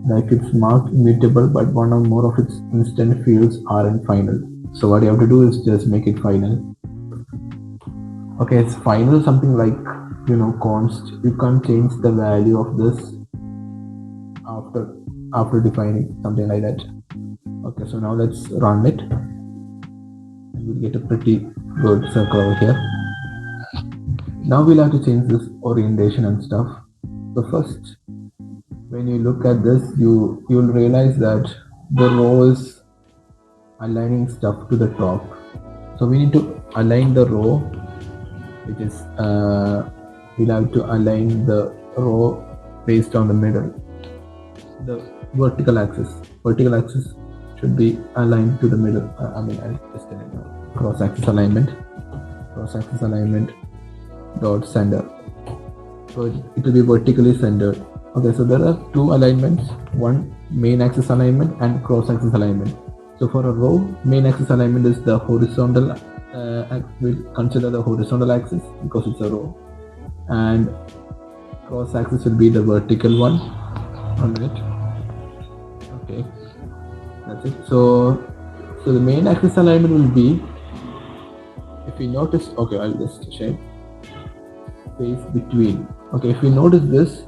like it's marked immutable, but one or more of its instant fields are in final. So what you have to do is just make it final. Okay, it's final, something like, you know, const. You can't change the value of this after defining something like that. Okay, so now let's run it, and we'll get a pretty good circle over here. Now we'll have to change this orientation and stuff. So first, when you look at this, you'll realize that the row is aligning stuff to the top. So we need to align the row, which is we'll have to align the row based on the middle, the vertical axis. should be aligned to the middle. I mean, I'll just tell you, cross-axis alignment dot center. So it will be vertically centered. Okay, so there are two alignments: one main axis alignment and cross-axis alignment. So for a row, main axis alignment is the horizontal. We'll consider the horizontal axis because it's a row, and cross-axis will be the vertical one. All right. Okay, that's it. So the main axis alignment will be, if you notice, okay, I'll just share space between. Okay, if you notice this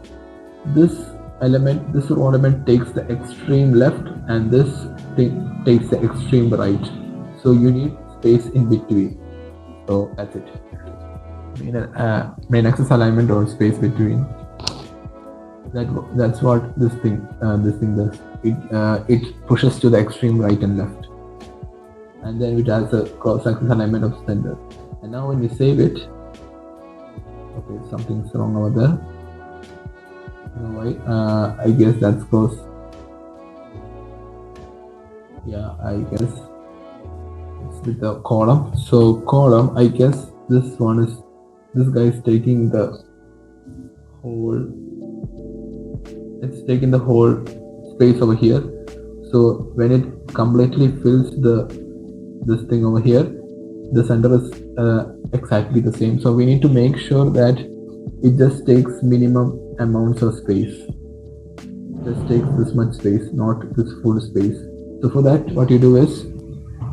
row element takes the extreme left and this thing takes the extreme right. So you need space in between. So that's it. Main axis alignment or space between. That's what this thing does. It pushes to the extreme right and left, and then it has a cross-axis alignment of center. And now when we save it, okay, something's wrong over there. You know why? I guess that's close. Yeah, I guess it's with the column. So column, I guess this guy is taking the whole. It's taking the whole space over here. So when it completely fills this thing over here, the center is exactly the same. So we need to make sure that it just takes minimum amounts of space. Just takes this much space, not this full space. So for that, what you do is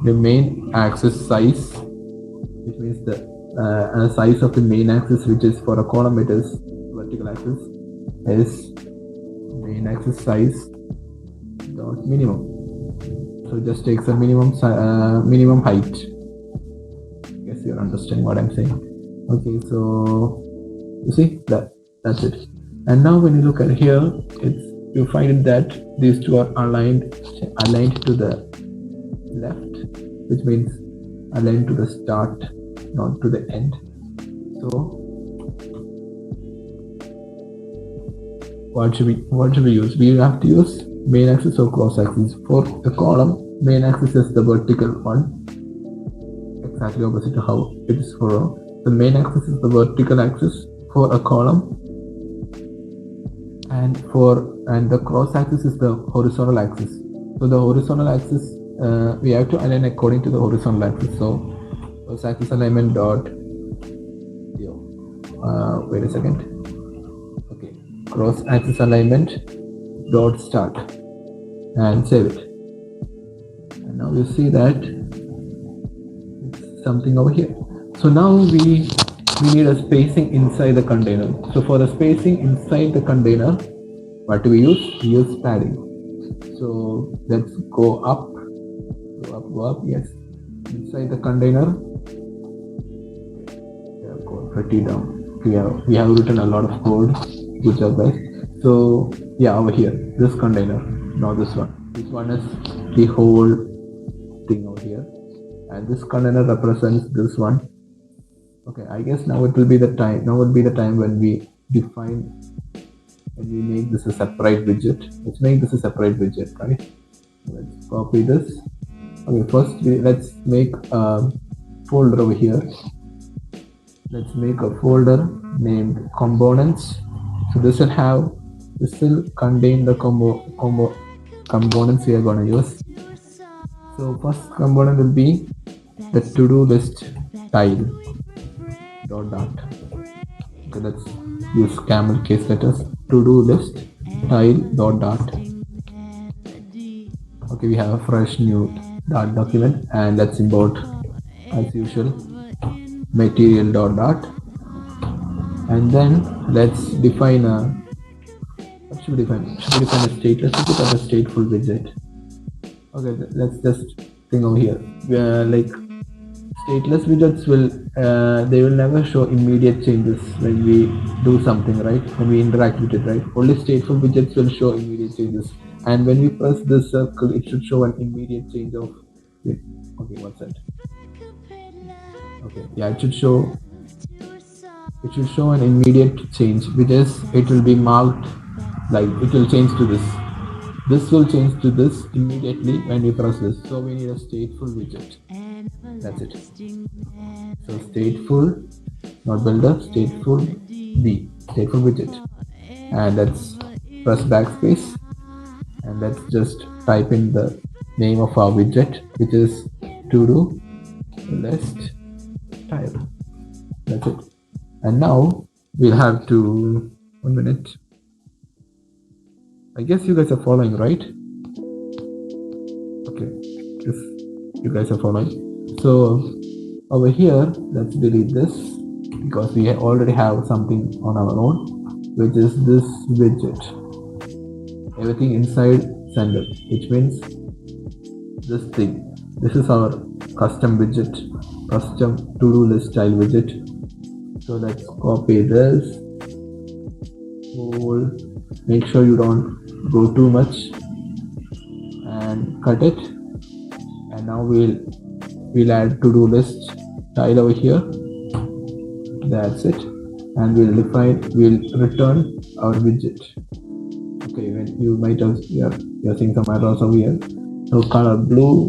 the main axis size, which means the size of the main axis, which is for a column, it is vertical axis, is main axis size dot minimum. So it just takes a minimum height. I guess you're understanding what I'm saying. Okay, so you see that's it. And now when you look at here, you find that these two are aligned to the left, which means aligned to the start, not to the end. So what should we use? We have to use main axis or cross axis. For the column, main axis is the vertical one, exactly opposite to how it is for row. The main axis is the vertical axis for a column, and the cross axis is the horizontal axis. So the horizontal axis, we have to align according to the horizontal axis. So cross axis alignment dot wait a second. Okay, cross axis alignment dot start, and save it. And now you see that it's something over here. So now we need a spacing inside the container. So for the spacing inside the container, what do we use? We use padding. So let's go up. Yes, inside the container. Yeah, code pretty down. We have written a lot of code. Good job, guys. So yeah, over here, this container, not this one. This one is the whole thing over here, and this container represents this one. Okay, I guess now it will be the time. Now would be the time when we make this a separate widget. Let's make this a separate widget, right? Let's copy this. Okay, first let's make a folder over here. Let's make a folder named components. So this will contain the components we are going to use. So first component will be the to-do list tile dot. Okay, let's use camel case letters. To-do list tile dot. Okay, we have a fresh new Dart document, and let's import as usual material dot. And then let's define a what should we define? Should we define a stateless widget or a stateful widget? Okay, let's just think over here. Like stateless widgets they will never show immediate changes when we do something, right? When we interact with it, right? Only stateful widgets will show immediate changes. And when we press this circle, it should show an immediate change of. Okay, what's that? Okay, yeah, it should show an immediate change, which is it will be marked like it will change to this. this will change to this immediately when we press this. So we need a stateful widget. That's it. So stateful, not builder, stateful B, stateful widget. And let's press backspace and let's just type in the name of our widget, which is to do list tile. That's it. And now we'll have to 1 minute. I guess you guys are following, right? Okay, yes, you guys are following. So over here, let's delete this because we already have something on our own, which is this widget. Everything inside sender, which means this thing. This is our custom widget, custom to-do list style widget. So let's copy this whole. Make sure you don't go too much and cut it. And now we'll add to-do list tile over here. That's it. And we'll return our widget. Okay, when you might have you're seeing some errors over here. So color blue,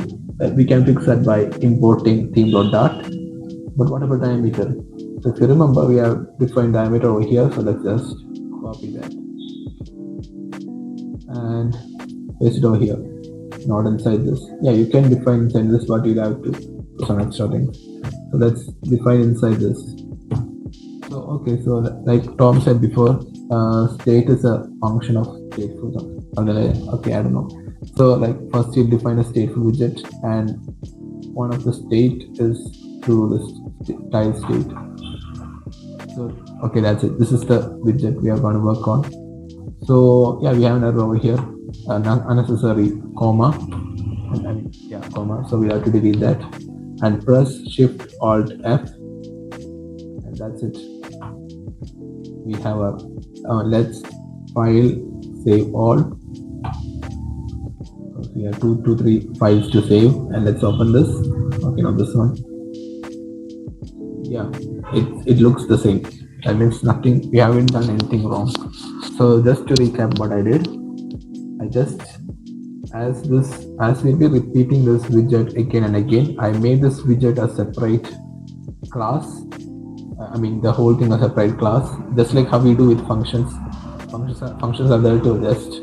we can fix that by importing theme.dart. But what about diameter? So if you remember, we have defined diameter over here. So let's just copy that and paste it over here, not inside this. Yeah, you can define inside this, but you'll have to do some extra things. So let's define inside this. So okay, so like Tom said before, state is a function of stateful. Okay, I don't know. So like first you define a stateful widget, and one of the state is to list tile state. So okay, that's it. This is the widget we are going to work on. So yeah, we have an error over here, unnecessary comma, and yeah, comma. So we have to delete that and press Shift Alt F, and that's it. We have a let's file save all. So we have 3 files to save, and let's open this. Okay, now this one. Yeah, it looks the same. That means nothing. We haven't done anything wrong. So just to recap what I did, I just as we'll be repeating this widget again and again, I made this widget a separate class. I mean the whole thing a separate class, just like how we do with functions. Functions are there to just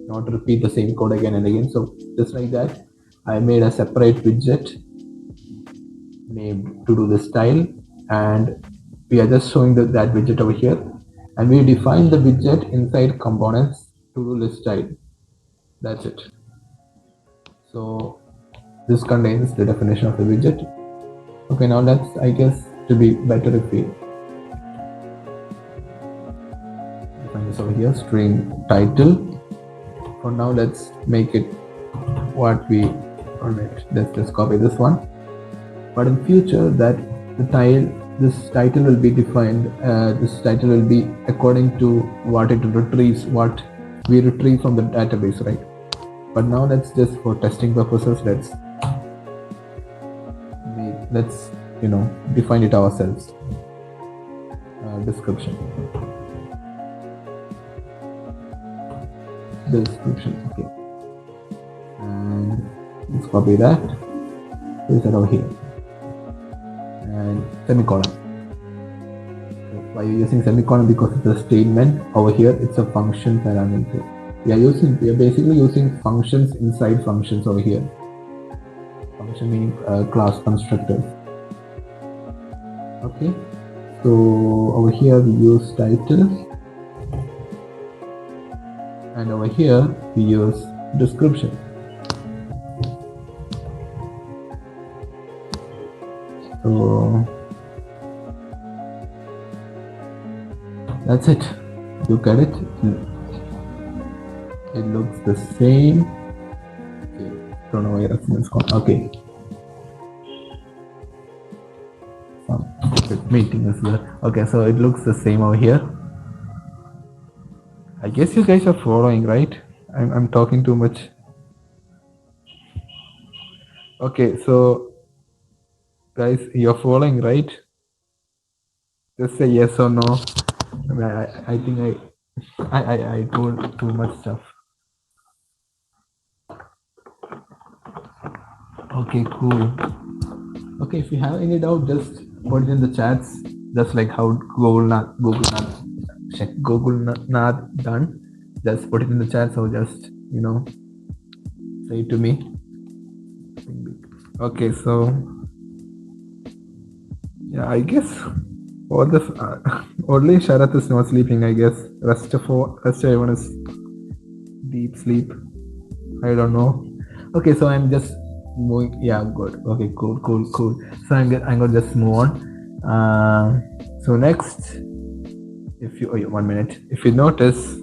not repeat the same code again and again. So just like that, I made a separate widget named to do this style, and we are just showing that widget over here. And we define the widget inside components to-do list style. That's it. So this contains the definition of the widget. Okay, now let's, I guess, to be better if we define this over here, string title. For now, let's make it what we on it. Let's just copy this one. But in future, that this title will be defined. This title will be according to what it retrieves, what we retrieve from the database, right? But now let's just, for testing purposes, let's define it ourselves. Description. Okay. And let's copy that. Paste that over here. And semicolon. Why you're using semicolon? Because it's a statement. Over here it's a function parameter. We are basically using functions inside functions over here. Function meaning class constructors. Okay, so over here we use title, and over here we use description. So that's it. Look at it. It looks the same. Okay, don't know why reference gone. Okay. Meeting as well. Okay, so it looks the same over here. I guess you guys are following, right? I'm talking too much. Okay, so guys, you're following, right? Just say yes or no. I think I told too much stuff. Okay, cool. Okay, if you have any doubt, just put it in the chats. Just like how Google Nath done. Just put it in the chat. So just say it to me. Okay, so yeah, I guess all the only Sharath is not sleeping. I guess rest of everyone is deep sleep. I don't know. Okay, so I'm just moving. Yeah, good. Okay, cool. So I'm gonna just move on. So next, if you 1 minute, if you notice,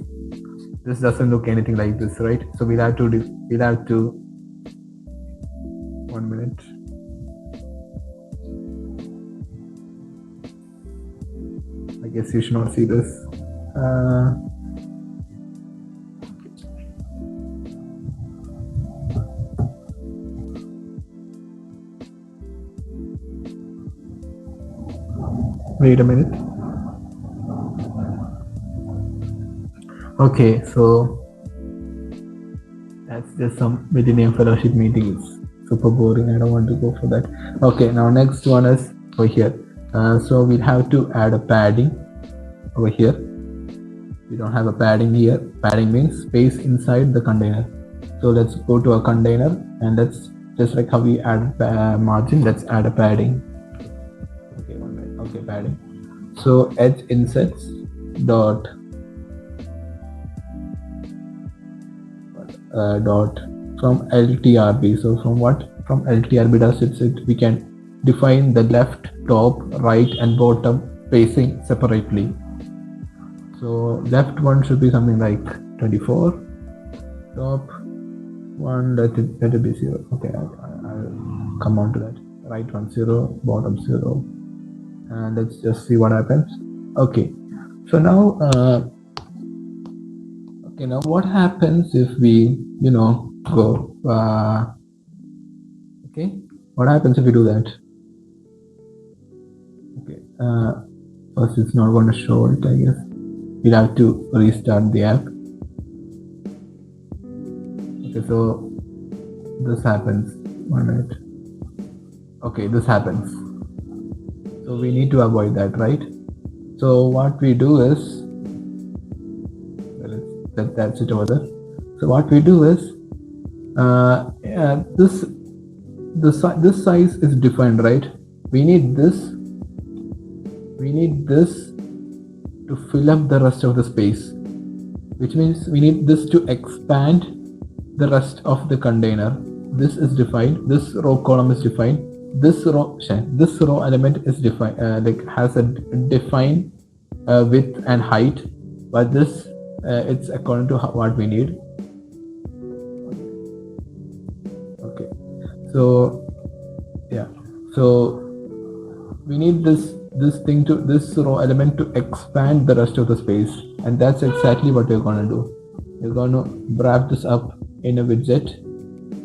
this doesn't look anything like this, right? So we'll have to 1 minute. I guess you should not see this. Wait a minute. Okay, so that's just some Millennium Fellowship meetings. Super boring. I don't want to go for that. Okay, now next one is over here. So we'll have to add a padding over here. We don't have a padding here. Padding means space inside the container. So let's go to a container and let's just like how we add margin. Let's add a padding. Okay, 1 minute. Okay, padding. So edge insets dot from LTRB. So from what? From LTRB does it? We can define the left, top, right, and bottom spacing separately. So left one should be something like 24. Top one, let it be 0. Okay, I'll come on to that. Right one 0, bottom 0, and let's just see what happens. Okay, so now now what happens if we go okay, what happens if we do that? Okay, first it's not going to show it. I guess we'll have to restart the app. Okay, so this happens. 1 minute. Okay, this happens. So we need to avoid that, right? So what we do is, that's it over there. So what we do is, this size is defined, right? We need this to fill up the rest of the space, which means we need this to expand the rest of the container. This is defined. This row column is defined. This row element is defined, like has a defined width and height, but this it's according to what we need. Okay, so yeah, so we need this row element to expand the rest of the space, and that's exactly what we're going to do. We're going to wrap this up in a widget.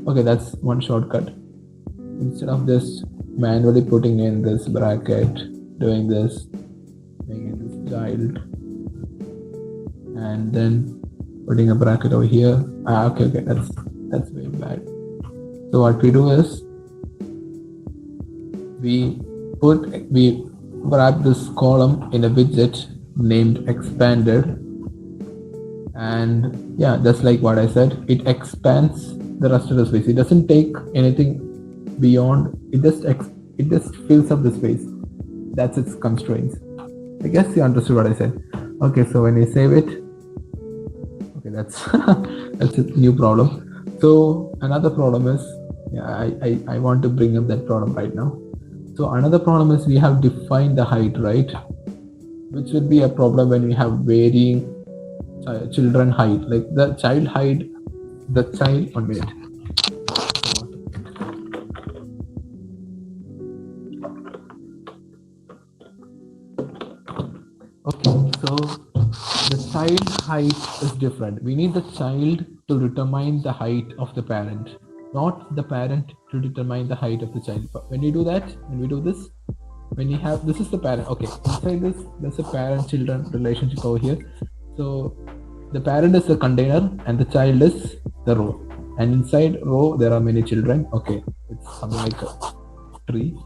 Okay, that's one shortcut. Instead of just manually putting in this bracket, doing this, making this child, and then putting a bracket over here. Okay, that's very bad. So what we do is we wrap this column in a widget named expanded, and yeah, just like what I said, it expands the rest of the space. It doesn't take anything beyond. It just fills up the space. That's its constraints. I guess you understood what I said. Okay, so when you save it, okay, that's that's a new problem. So another problem is, yeah, I want to bring up that problem right now. So another problem is we have defined the height, right? Which would be a problem when we have varying children height, like the child height, 1 minute. Okay, so the child height is different. We need the child to determine the height of the parent, not the parent to determine the height of the child. But when we do that, when we do this, when you have, this is the parent. Okay, inside this, there's a parent-children relationship over here. So the parent is the container and the child is the row. and inside row there are many children. Okay, it's something like a tree,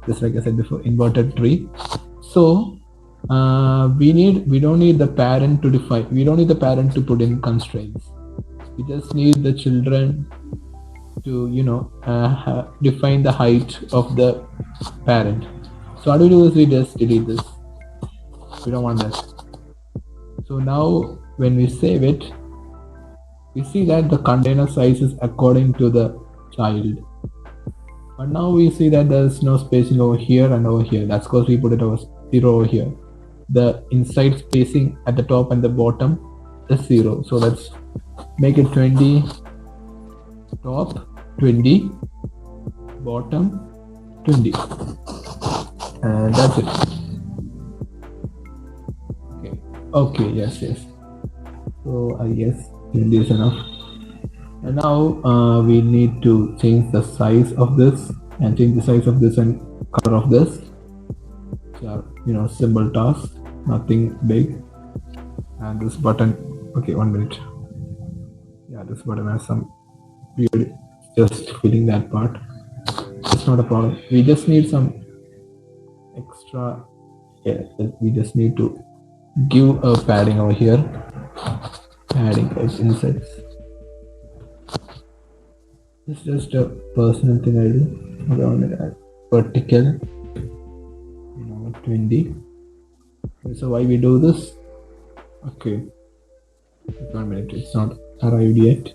just like I said before, inverted tree. So we don't need the parent to define, we don't need the parent to put in constraints. We just need the children to define the height of the parent. So how do we do is we just delete this. We don't want that. So now when we save it, we see that the container size is according to the child. But now we see that there's no spacing over here and over here. That's because we put it over 0 over here. The inside spacing at the top and the bottom is 0. So let's make it 20 top, 20 bottom, 20, and that's it. Okay, yes. So I guess 20 is enough. And now we need to change the size of this and change the size of this and color of this. So, simple task, nothing big. And this button, okay, 1 minute. Yeah, this button has some weird, just filling that part. It's not a problem. We just need some extra, we just need to give a padding over here. Padding as insets. It's just a personal thing I do. Around it, vertical, 20. So why we do this? Okay, 1 minute. It's not arrived yet.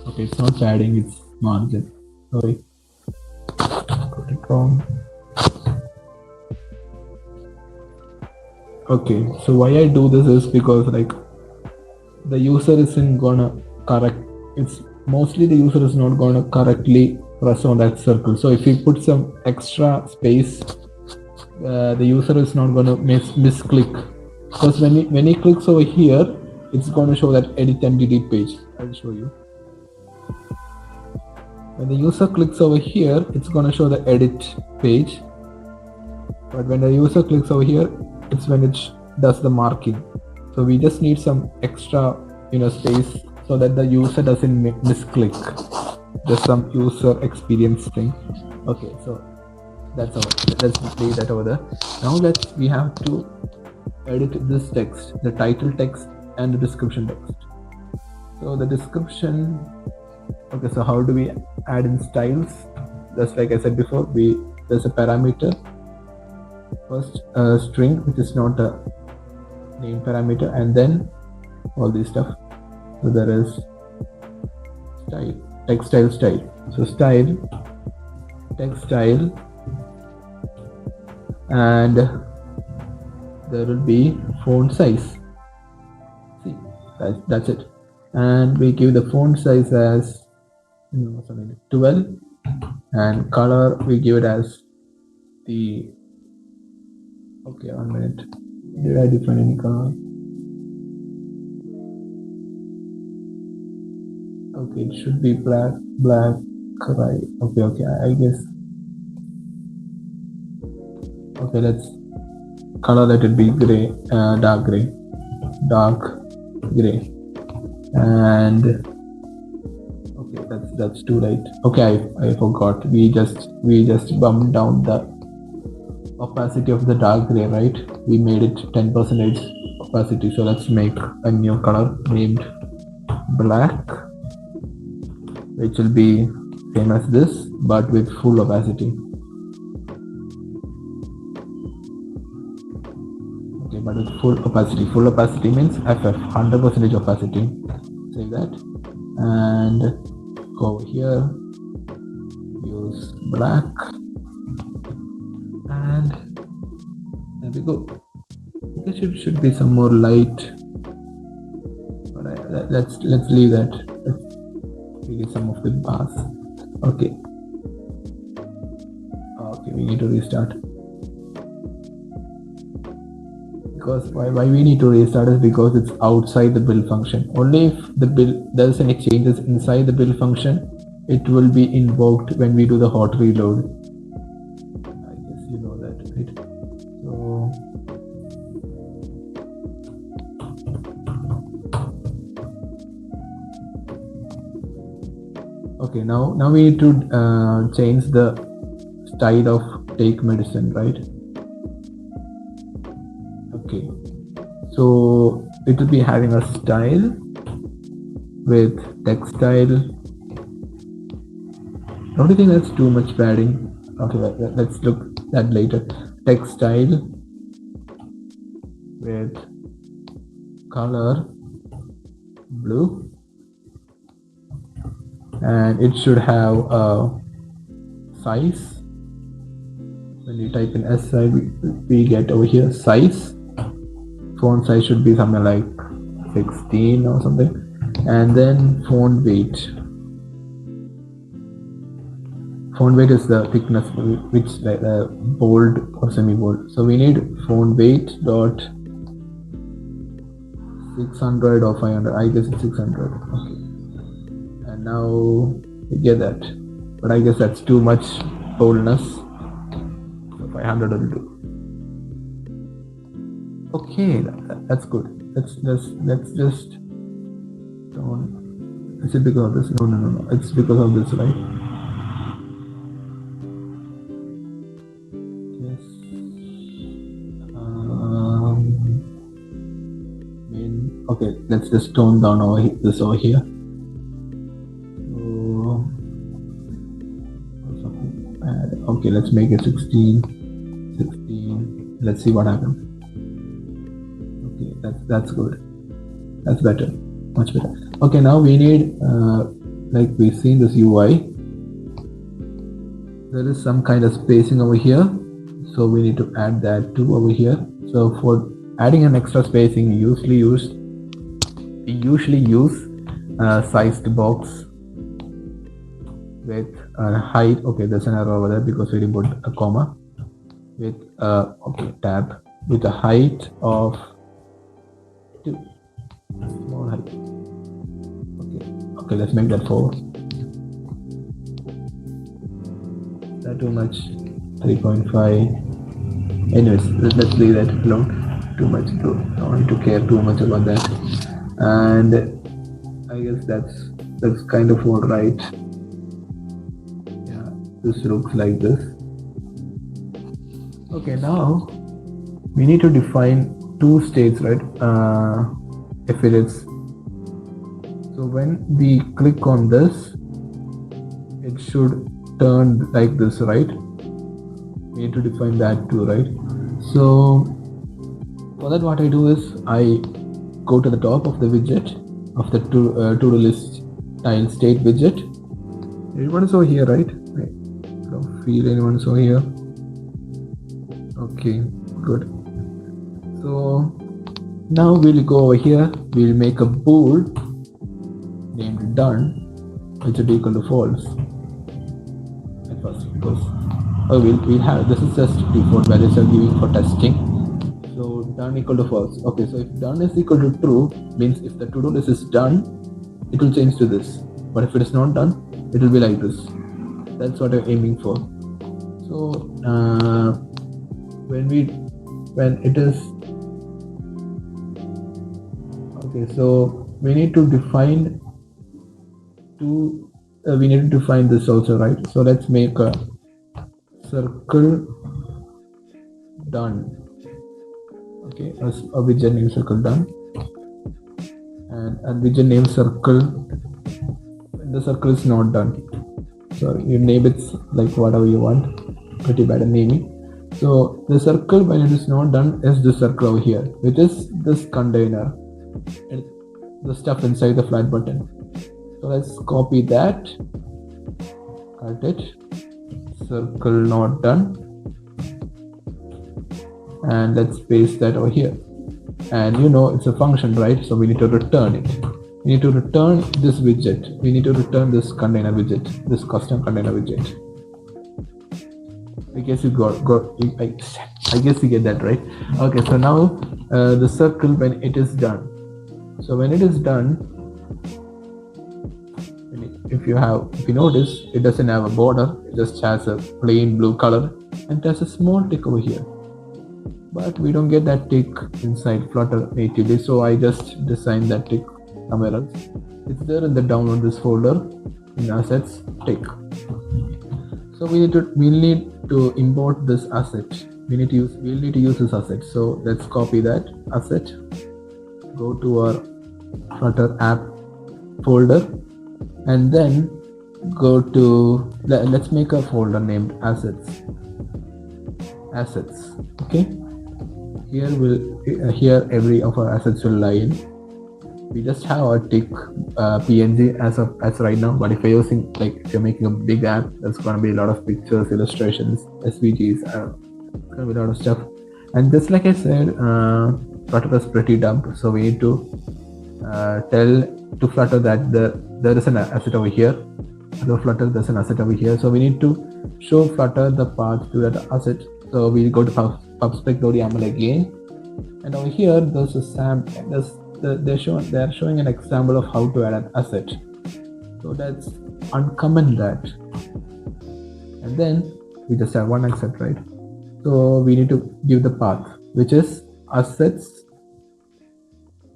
Okay, it's not padding, it's margin. Sorry, got it wrong. Okay, so why I do this is because the user isn't gonna correct. It's mostly the user is not gonna correctly press on that circle. So if you put some extra space, the user is not gonna misclick. Because when he clicks over here, it's gonna show that edit and delete page. I'll show you. When the user clicks over here, it's gonna show the edit page. But when the user clicks over here, it's when it does the marking. So we just need some extra space so that the user doesn't misclick. Just some user experience thing. Okay, so that's all. Let's leave that over there. Now we have to edit this text, the title text and the description text. So the description, okay, so how do we add in styles? Just like I said before, there's a parameter. First string, which is not a name parameter, and then all this stuff. So there is style, text style. So style, text style, and there will be font size. See, that's it. And we give the font size as 12, and color we give it as the, okay, 1 minute. Did I define any color? Okay, it should be black, right? Okay, I guess. Okay, let's color, let it be gray, dark gray, and okay, that's too light. Okay, I forgot. We just bumped down the opacity of the dark gray, right? We made it 10% opacity. So let's make a new color named black, which will be same as this but with full opacity. Okay, but with full opacity. Full opacity means FF, 100% opacity. Save that and go over here, use black, and there we go. It should be some more light, but let's leave that. Let's give some of the bars. Okay, we need to restart. Because why we need to restart is because it's outside the build function. Only if there's any changes inside the build function, it will be invoked when we do the hot reload. I guess you know that, right? Okay, now we need to change the style of take medicine, right? Okay, so it will be having a style with text style. Don't you think that's too much padding? Okay, let's look that later. Text style with color blue, and it should have a size. When you type in SI, we get over here size. Font size should be something like 16 or something, and then font weight. Font weight is the thickness, which bold or semi-bold. So we need font weight dot 600 or 500. I guess it's 600. Okay, and now we get that, but I guess that's too much boldness. So 500 will do. Okay, that's good. Let's just don't. Is it because of this? No. It's because of this, right? Yes. Okay, let's just tone down this over here. Okay, let's make it 16. Let's see what happens. Okay, that's good. That's better, much better. Okay, now we need, like we've seen this UI, there is some kind of spacing over here, so we need to add that too over here. So for adding an extra spacing, we usually use sized box with a height. Okay, there's an error over there because we didn't put a comma. With okay, tab with a height of 2, small height. Okay, let's make that 4. Is that too much? 3.5. Anyways, let's leave that alone. Too much. Don't need to care too much about that. And I guess that's kind of all right. Yeah, this looks like this. Okay, now we need to define 2 states, right? If it is, so when we click on this, it should turn like this, right? We need to define that too, right? So for that, what I do is I go to the top of the widget of the to-do list tile state widget. Everyone is over here, right? I don't feel anyone is over here. Okay, good. So now we'll go over here. We'll make a bool named done, which will be equal to false at first, because we'll have, this is just default values are giving for testing. So done equal to false. Okay, so if done is equal to true, means if the to-do list is done, it will change to this. But if it is not done, it will be like this. That's what I'm aiming for. So when it is okay, so we need to define we need to define this also, right? So let's make a circle done. Okay, as a widget name circle done, and a widget name circle when the circle is not done. So you name it like whatever you want. Pretty bad at naming. So the circle when it is not done is the circle over here, which is this container and the stuff inside the flat button. So let's copy that, cut it, circle not done, and let's paste that over here. And you know it's a function, right? So we need to return it. We need to return this widget. We need to return this container widget, this custom container widget. I guess you I guess you get that, right? Okay, so now the circle when it is done. So when it is done, if you notice, it doesn't have a border. It just has a plain blue color and it has a small tick over here. But we don't get that tick inside Flutter natively, so I just designed that tick somewhere else. It's there in the download this folder. in assets take. So we'll need to import this asset. We'll need to use this asset. So let's copy that asset, go to our Flutter app folder, and then go to, let's make a folder named assets. Okay, here every of our assets will lie in. We just have a tick PNG as right now, but if you're using, like, if you're making a big app, there's going to be a lot of pictures, illustrations, SVGs, it's going to be a lot of stuff. And just like I said, Flutter is pretty dumb, so we need to tell to Flutter that there is an asset over here. Hello Flutter, there's an asset over here, so we need to show Flutter the path to that asset. So we go to pubspec.yaml again, and over here there's a they're showing an example of how to add an asset. So let's uncomment that, and then we just have one asset, right? So we need to give the path, which is assets.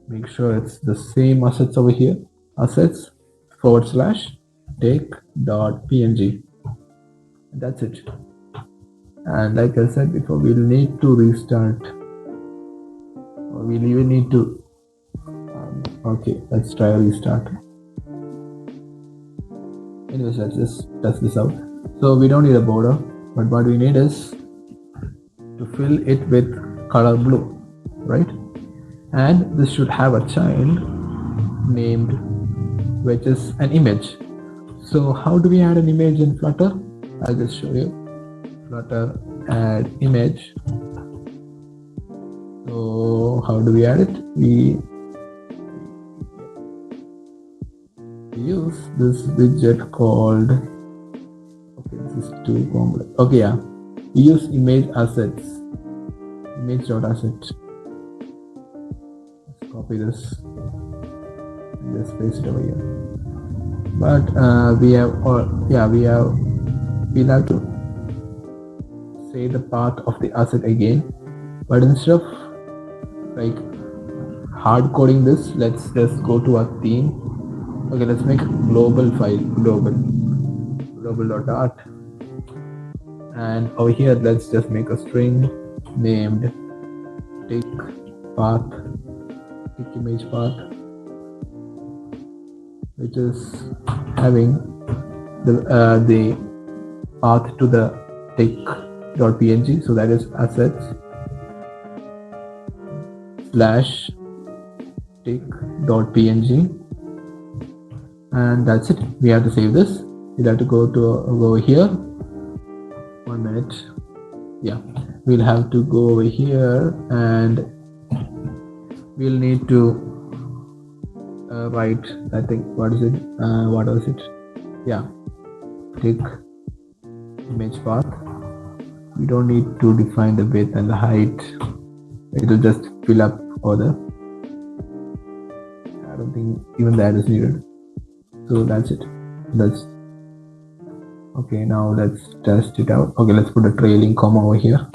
Make sure it's the same assets over here, assets / take.png. That's it. And like I said before, we'll need to restart, or we'll even need to okay, let's try a restart. Anyways, let's just test this out. So we don't need a border, but what we need is to fill it with color blue, right? And this should have a child named, which is an image. So how do we add an image in Flutter? I'll just show you. Flutter add image. So how do we add it? We use this widget called, okay, this is too complex. Okay, yeah, we use image assets, image.asset. Let's copy this and just paste it over here. But we'll have to say the path of the asset again, but instead of like hard coding this, let's just go to our theme. Okay, let's make a global file, global.art, and over here let's just make a string named tick path, tick image path, which is having the path to the tick.png. So that is assets / tick.png. And that's it. We have to save this. We'll have to go over here. 1 minute. Yeah, we'll have to go over here, and we'll need to write, I think, what is it? What was it? Yeah, tick image path. We don't need to define the width and the height. It will just fill up over there. I don't think even that is needed. So that's it. Okay, now let's test it out. Okay, let's put a trailing comma over here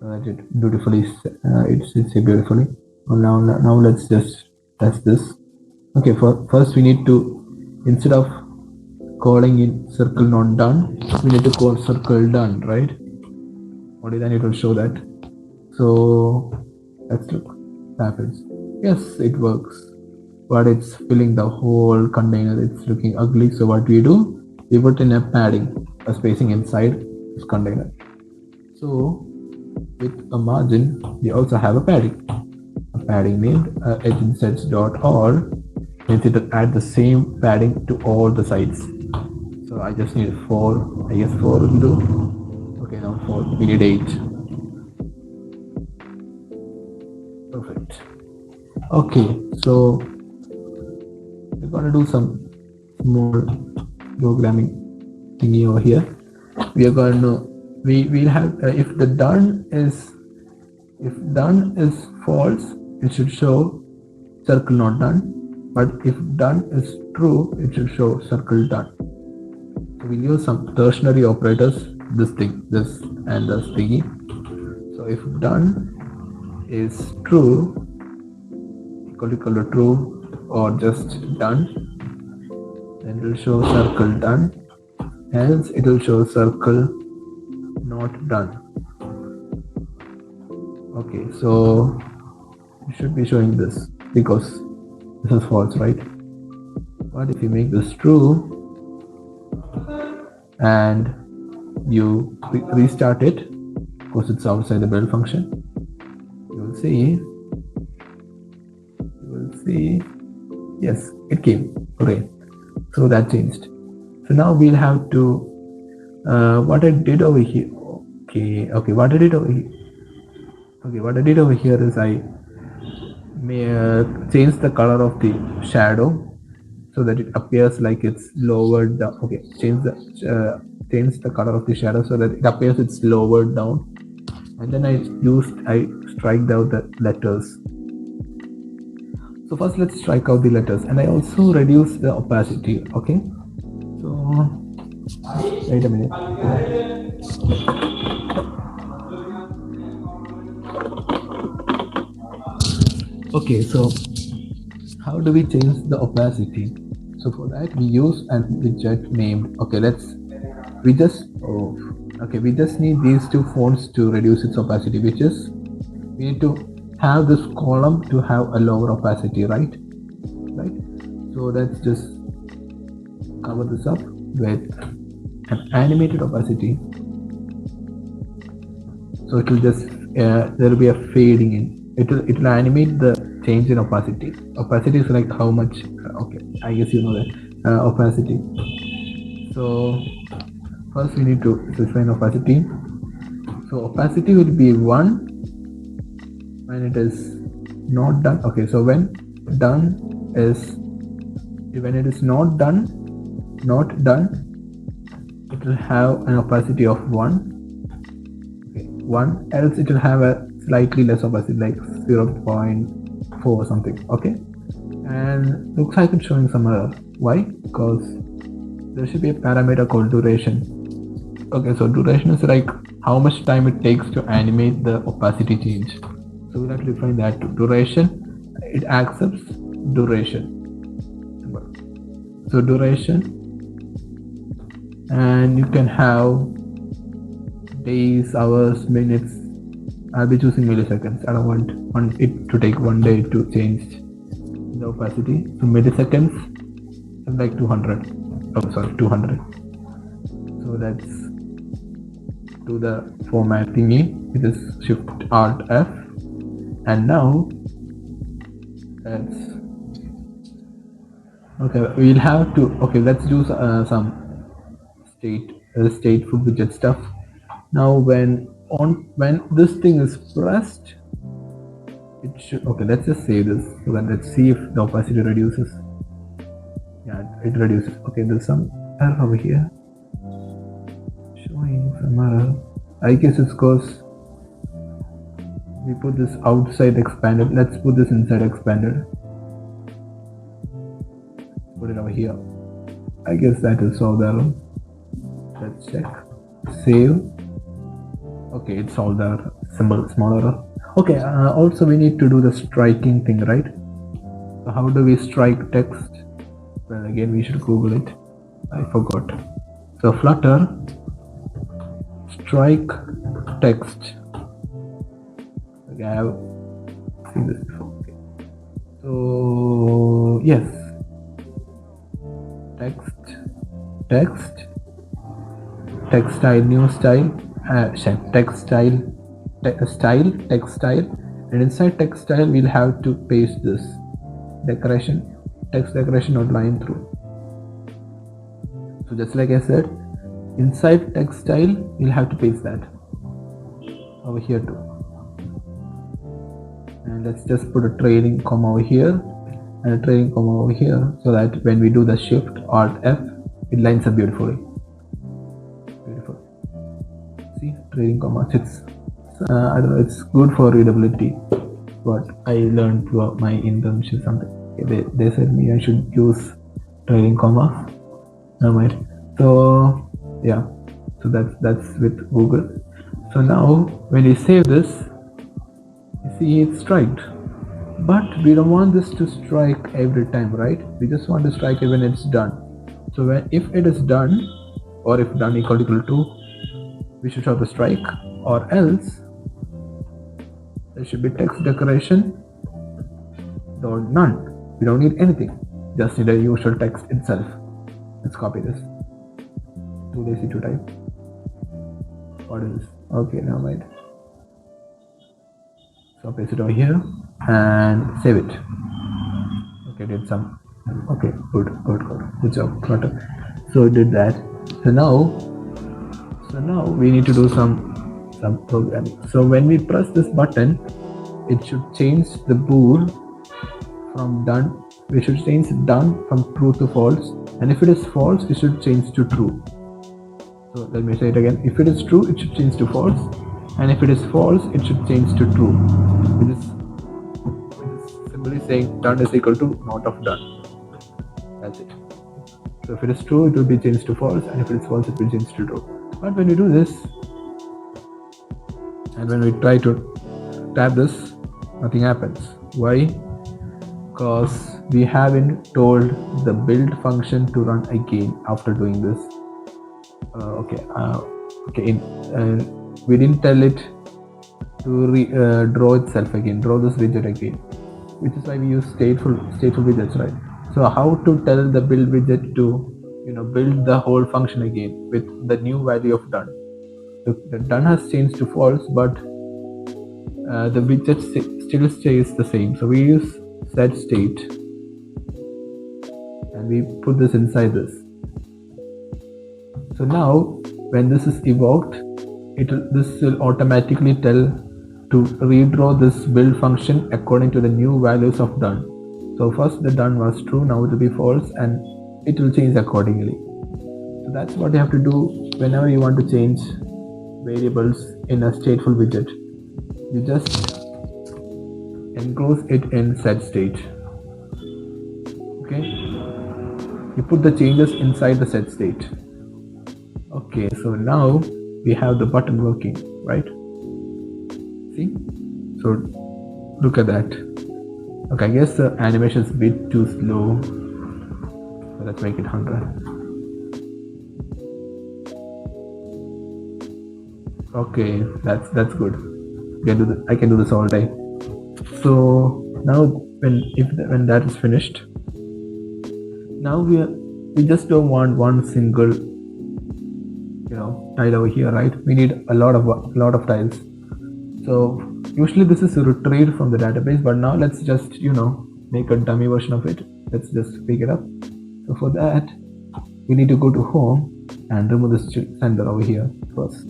so that it beautifully it sits here beautifully. Now let's just test this. Okay, first we need to, instead of calling in circle not done, we need to call circle done, right? Only then it will show that. So let's look what happens. Yes, it works, but it's filling the whole container. It's looking ugly. So what we do, we put in a padding, a spacing inside this container. So with a margin, we also have a padding named edgeinsets.all. Means it will add the same padding to all the sides. So I just need 4. I guess 4 will do. Okay, now 4. We need 8. Perfect. Okay, so we're gonna do some more programming thingy over here. We are going to we'll have if done is false, it should show circle not done. But if done is true, it should show circle done. So we'll use some tertiary operators, this thing, this and this thingy. So if done is true, equal to true, or just done, then it will show circle done, else it will show circle not done. Okay, so it should be showing this because this is false, right? But if you make this true and you restart it, because it's outside the build function, you will see yes, it came. Okay, so that changed. So now we'll have to what I did over here. What I did over here is I may change the color of the shadow so that it appears like it's lowered down. Okay, change the color of the shadow so that it appears it's lowered down, and then I striked out the letters. So first let's strike out the letters, and I also reduce the opacity. Okay, so wait a minute. Okay, so how do we change the opacity? So for that we use a widget named, we just need these two fonts to reduce its opacity, which is we need to have this column to have a lower opacity, right? So let's just cover this up with an animated opacity. So it will just there will be a fading in. It will animate the change in opacity. Opacity is like how much. Okay, I guess you know that opacity. So first we need to specify an opacity. So opacity will be 1 when it is not done. Okay, so when it is not done, it will have an opacity of 1. Okay, 1, else it will have a slightly less opacity, like 0.4 or something. Okay, and looks like it's showing some error. Why? Because there should be a parameter called duration. Okay, so duration is like how much time it takes to animate the opacity change. So we'll have to define that too. Duration, it accepts duration. So duration, and you can have days, hours, minutes. I'll be choosing milliseconds. I don't want it to take 1 day to change the opacity. So milliseconds is like 200. Oh, sorry, 200. So let's do the format thingy. It is Shift Alt F, and now we'll have to. Okay, let's do some stateful widget stuff. Now when this thing is pressed, it should. Okay, let's just save this. So then let's see if the opacity reduces. Yeah, it reduces. Okay, there's some error over here. Showing some error. I guess it's because we put this outside expanded. Let's put this inside expanded. Put it over here. I guess that will solve the error. Let's check. Save. Okay, it solved the small error. Okay, also we need to do the striking thing, right? So how do we strike text? Well, again, we should Google it. I forgot. So Flutter strike text. Okay, I have seen this before. Okay. So yes, text style, new style, text style, text style, and inside text style we'll have to paste this text decoration not line through. So just like I said, inside text style we'll have to paste that over here too. And let's just put a trailing comma over here and a trailing comma over here, so that when we do the Shift Alt F, it lines up beautifully. Beautiful. See, trailing comma. It's I don't know, it's good for readability. What I learned throughout my internship, something. They said me I should use trailing comma. Never mind. So yeah, so that's with Google. So now when you save this, you see it's striked, but we don't want this to strike every time, right? We just want to strike it when it's done. So if it is done, or if done equal to true, we should show the strike, or else there should be text decoration dot none. We don't need anything, just need a usual text itself. Let's copy this. Too lazy to type. What is this? Okay, never mind. So paste it over here and save it. Okay, did some. Okay, good job, Flutter. So it did that. So now we need to do some programming. So when we press this button, it should change the bool from done. We should change done from true to false, and if it is false, it should change to true. So let me say it again. If it is true, it should change to false, and if it is false, it should change to true. It is simply saying done is equal to not of done. That's it. So if it is true, it will be changed to false, and if it is false, it will change to true. But when we do this, and when we try to tap this, nothing happens. Why? Because we haven't told the build function to run again after doing this. We didn't tell it to draw itself again, draw this widget again, which is why we use stateful widgets, right? So how to tell the build widget to build the whole function again with the new value of done? The done has changed to false, but the widget still stays the same. So we use set state and we put this inside this. So now when this is evoked, this will automatically tell to redraw this build function according to the new values of done. So first the done was true, now it will be false, and it will change accordingly. So that's what you have to do whenever you want to change variables in a stateful widget. You just enclose it in set state. Okay, you put the changes inside the set state. Okay, so now we have the button working, right? See? So look at that. Okay, I guess the animation is a bit too slow. So let's make it 100. Okay, that's good. I can do this all day. So now when that is finished, now we just don't want one single tile over here, right? We need a lot of tiles. So usually this is retrieved from the database, but now let's just make a dummy version of it. Let's just pick it up. So for that we need to go to home and remove this sender over here first.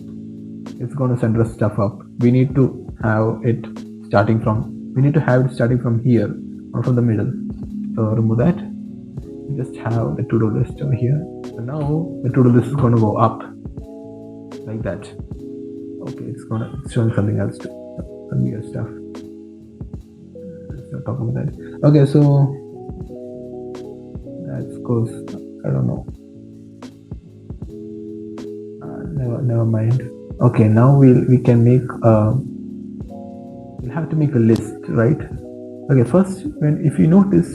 It's going to send us stuff up. We need to have it starting from here or from the middle. So remove that. We just have the to-do list over here. So now the to-do list is going to go up like that. Okay, it's showing something else too, some weird stuff. Let's not talk about that. Okay, so that goes, I don't know. Never mind. Okay, now we can make we'll have to make a list, right? Okay, first if you notice,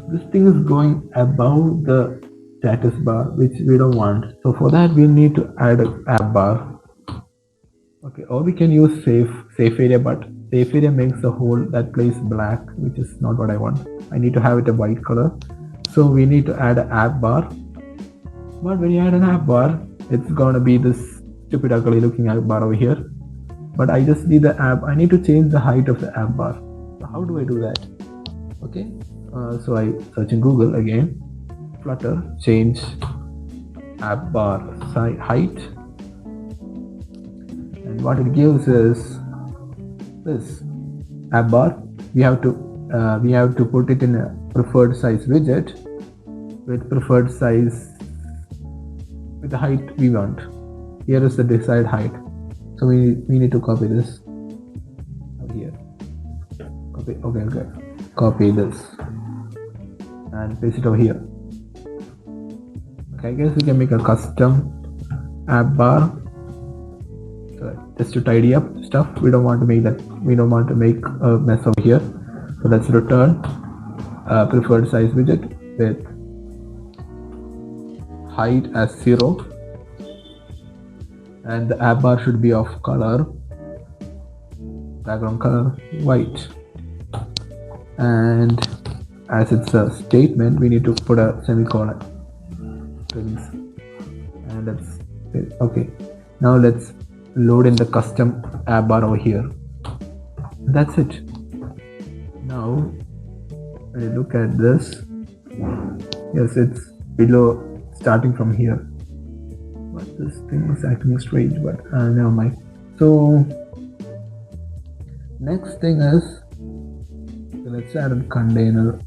this thing is going above the status bar, which we don't want. So for that we'll need to add an app bar. Okay, or we can use safe area, but safe area makes the whole that place black, which is not what I want. I need to have it a white color. So we need to add an app bar. But when you add an app bar, it's gonna be this stupid ugly looking app bar over here. But I just need the app. I need to change the height of the app bar. So how do I do that? Okay, so I search in Google again. Flutter change app bar height, and what it gives is this app bar. We have to put it in a preferred size widget with preferred size with the height we want. Here is the desired height. So we need to copy this over here. Okay. Copy this and paste it over here. Okay, I guess we can make a custom app bar. So just to tidy up stuff. We don't want to make that. We don't want to make a mess over here. So let's return preferred size widget with height as 0, and the app bar should be of color, background color white, and as it's a statement we need to put a semicolon, and that's it. Okay, now let's load in the custom app bar over here. That's it. Now when you look at this, yes, it's below, starting from here, but this thing is acting strange, but never mind. So next thing is, let's add a container.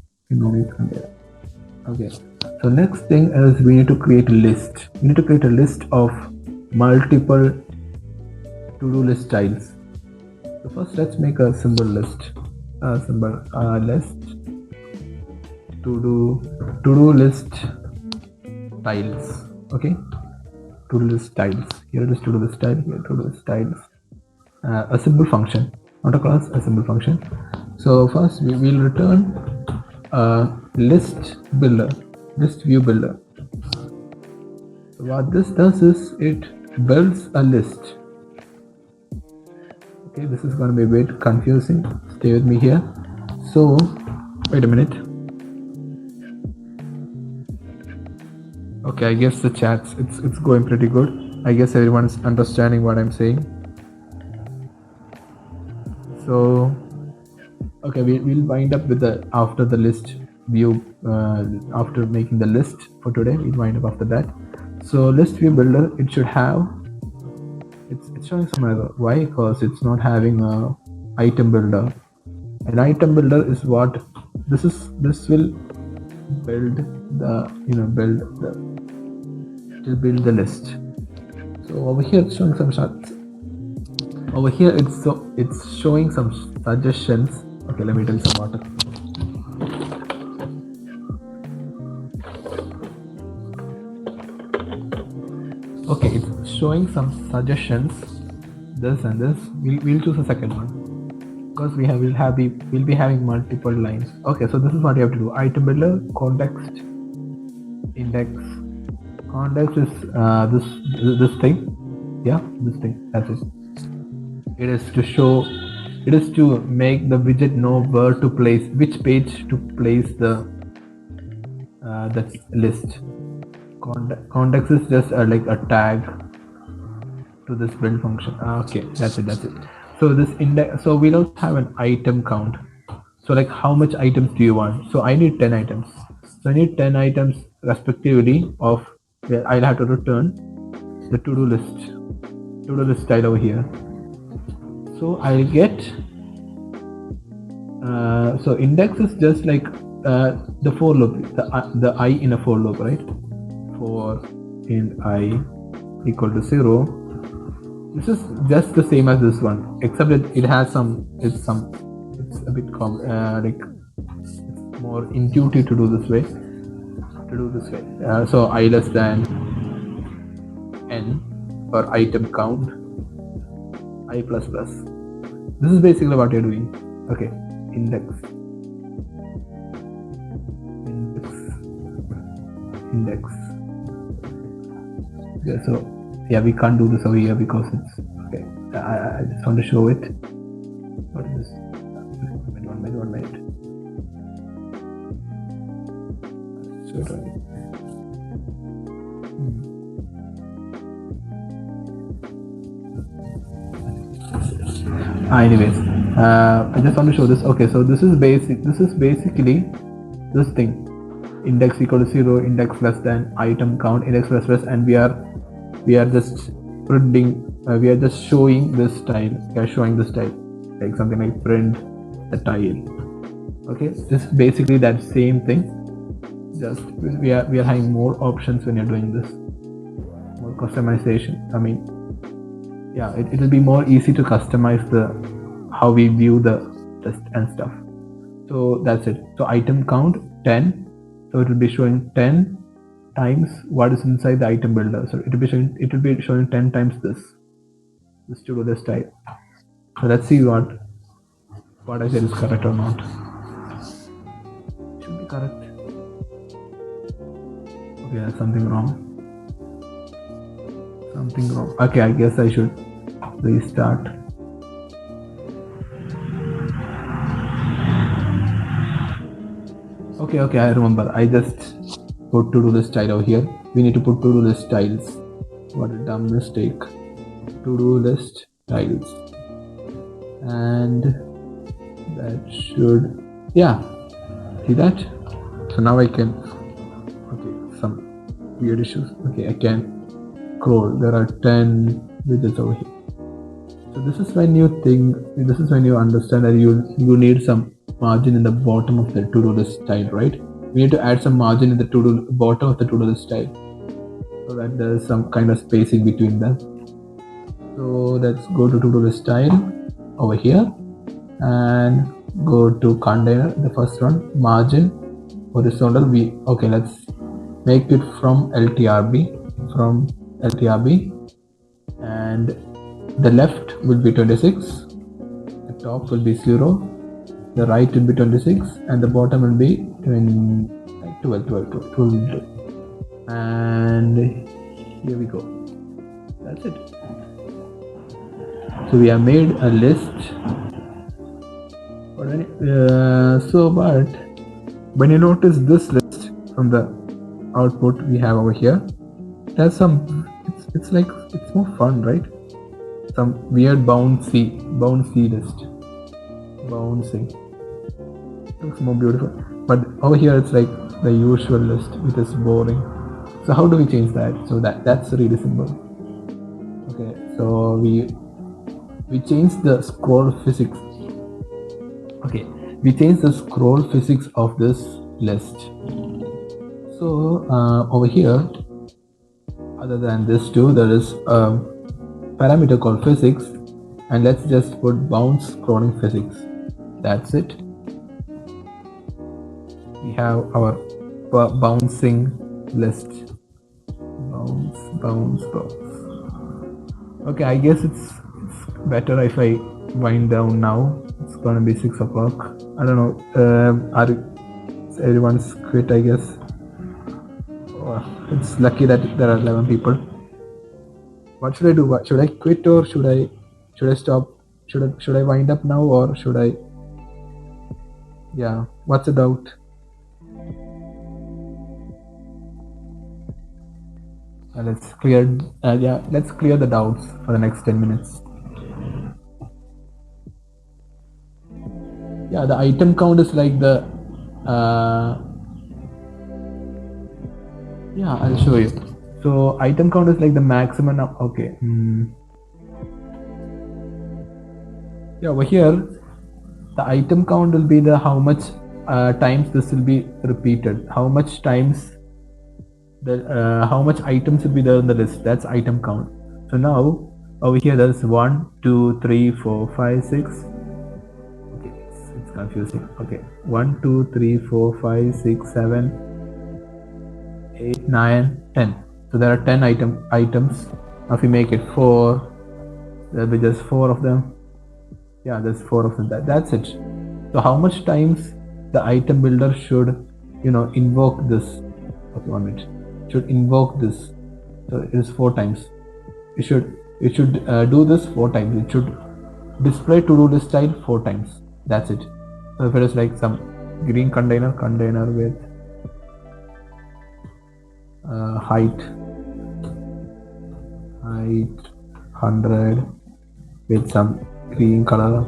Okay, so next thing is we need to create a list. We need to create a list of multiple to-do list styles. So first let's make a symbol list. List to-do list styles. Okay, to-do list styles. Here it is to-do list style. Here to-do list styles. A simple function, not a class, a simple function. So first we will return a list builder, list view builder. So what this does is it builds a list. Okay, this is going to be a bit confusing. Stay with me here. So wait a minute. Okay, I guess the chats, it's going pretty good. I guess everyone's understanding what I'm saying. So okay, we'll wind up with the after the list view, after making the list for today, we'll wind up after that. So list view builder, it should have, it's showing some error. Why? Because it's not having a item builder. An item builder is what this is. This will build the, build the list. So over here it's showing some shots. Over here it's showing some suggestions. Okay, let me drink some water. Okay, it's showing some suggestions. This and this. We'll choose the second one because we'll be having multiple lines. Okay, so this is what you have to do. Item builder, context, index. Context is this thing. Yeah, this thing. That's it. It is to show. It is to make the widget know where to place, which page to place the list. Context is just like a tag to this build function. Okay, that's it. So this index. So we don't have an item count. So like how much items do you want? So I need 10 items. So I need 10 items respectively of where I'll have to return the to-do list style over here. So I'll get so index is just like the for loop, the I in a for loop, right? For int I equal to 0. This is just the same as this one, except it has it's a bit like it's more intuitive to do this way. So I less than n for item count, I plus plus. This is basically what you're doing. Okay, index. Yeah, so yeah, we can't do this over here because it's okay. I just want to show it. What is this? One minute. Anyways, I just want to show this. Okay, so this is basically this thing. Index equal to 0, index less than, item count, index less, and we are just printing. We are just showing this style. We are showing the style, like something like print the tile. Okay, this is basically that same thing. Just we are having more options when you're doing this, more customization. I mean, yeah, it will be more easy to customize how we view the list and stuff. So that's it. So item count 10. So it will be showing 10 times what is inside the item builder. So it will be showing 10 times this to do this type. So let's see what I said is correct or not. Should be correct. Okay, that's something wrong. Something wrong. Okay, I guess I should restart. Okay, I remember. I just put to-do list style over here. We need to put to-do list styles. What a dumb mistake. To-do list styles. And that should, yeah, see that? So now I can, okay, some weird issues. Okay, I can scroll. There are 10 widgets over here. So this is when you think, this is when you understand that you need some margin in the bottom of the to-do list style, right? We need to add some margin in the bottom of the to-do list style, so that there's some kind of spacing between them. So let's go to to-do list style over here and go to container, the first one, margin horizontal. Okay, let's make it from LTRB, and the left will be 26, the top will be 0, the right will be 26, and the bottom will be 12. And here we go. That's it. So we have made a list. But when you notice this list from the output we have over here, there's some, it's like, it's more fun, right? Some weird bouncy list. Bouncing. Looks more beautiful. But over here it's like the usual list, which is boring. So how do we change that? So that's really simple. Okay, so we change the scroll physics. Okay, we change the scroll physics of this list. So over here, other than this too, there is a parameter called physics, and let's just put bounce scrolling physics. That's it. We have our bouncing list. Bounce. Okay, I guess it's better if I wind down now. It's gonna be 6 o'clock. I don't know. Everyone's quit, I guess. Oh, it's lucky that there are 11 people. What should I do? Should I quit or should I stop? Should I wind up now or should I? Yeah. What's the doubt? Let's clear the doubts for the next 10 minutes. Yeah, the item count is like the yeah, I'll show you. So item count is like the maximum of, okay. Yeah, over here the item count will be the how much times this will be repeated, how much times how much items will be there in the list. That's item count. So now over here there's 1 2 3 4 5 6. Okay, it's confusing. Okay, 1 2 3 4 5 6 7 8 9 10. So there are 10 items. Now if we make it 4, there'll be just 4 of them. Yeah, there's 4 of them. That's it. So how much times the item builder should, invoke this? Okay, 1 minute. Should invoke this. So it is 4 times. It should do this 4 times. It should display to-do list style 4 times. That's it. So if it is like some green container with height 100 with some green color.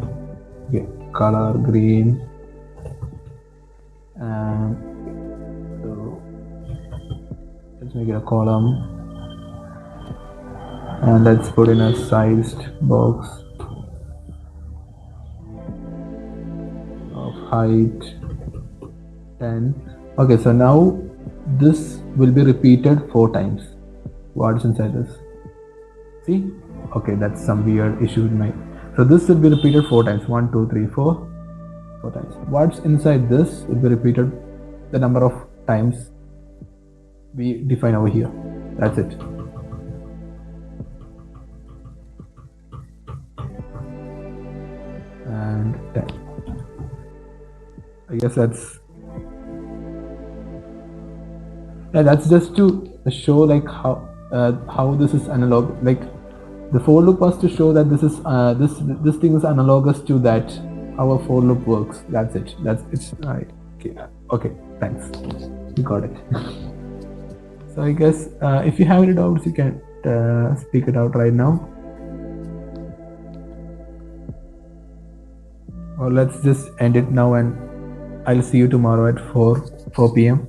Okay, color green. So let's make it a column, and let's put in a sized box of height 10. Okay, so now this will be repeated 4 times. What's inside this? See? Okay, that's some weird issue in my. So this will be repeated 4 times. 1 2 3 4 times. What's inside this will be repeated the number of times we define over here. That's it. And 10. I guess that's just to show like how how this is analog. Like the for loop was to show that this is this thing is analogous to that. How a for loop works. That's it. That's it's right. Okay. Thanks. You got it. So I guess if you have any doubts, you can speak it out right now. Or let's just end it now, and I'll see you tomorrow at 4 p.m.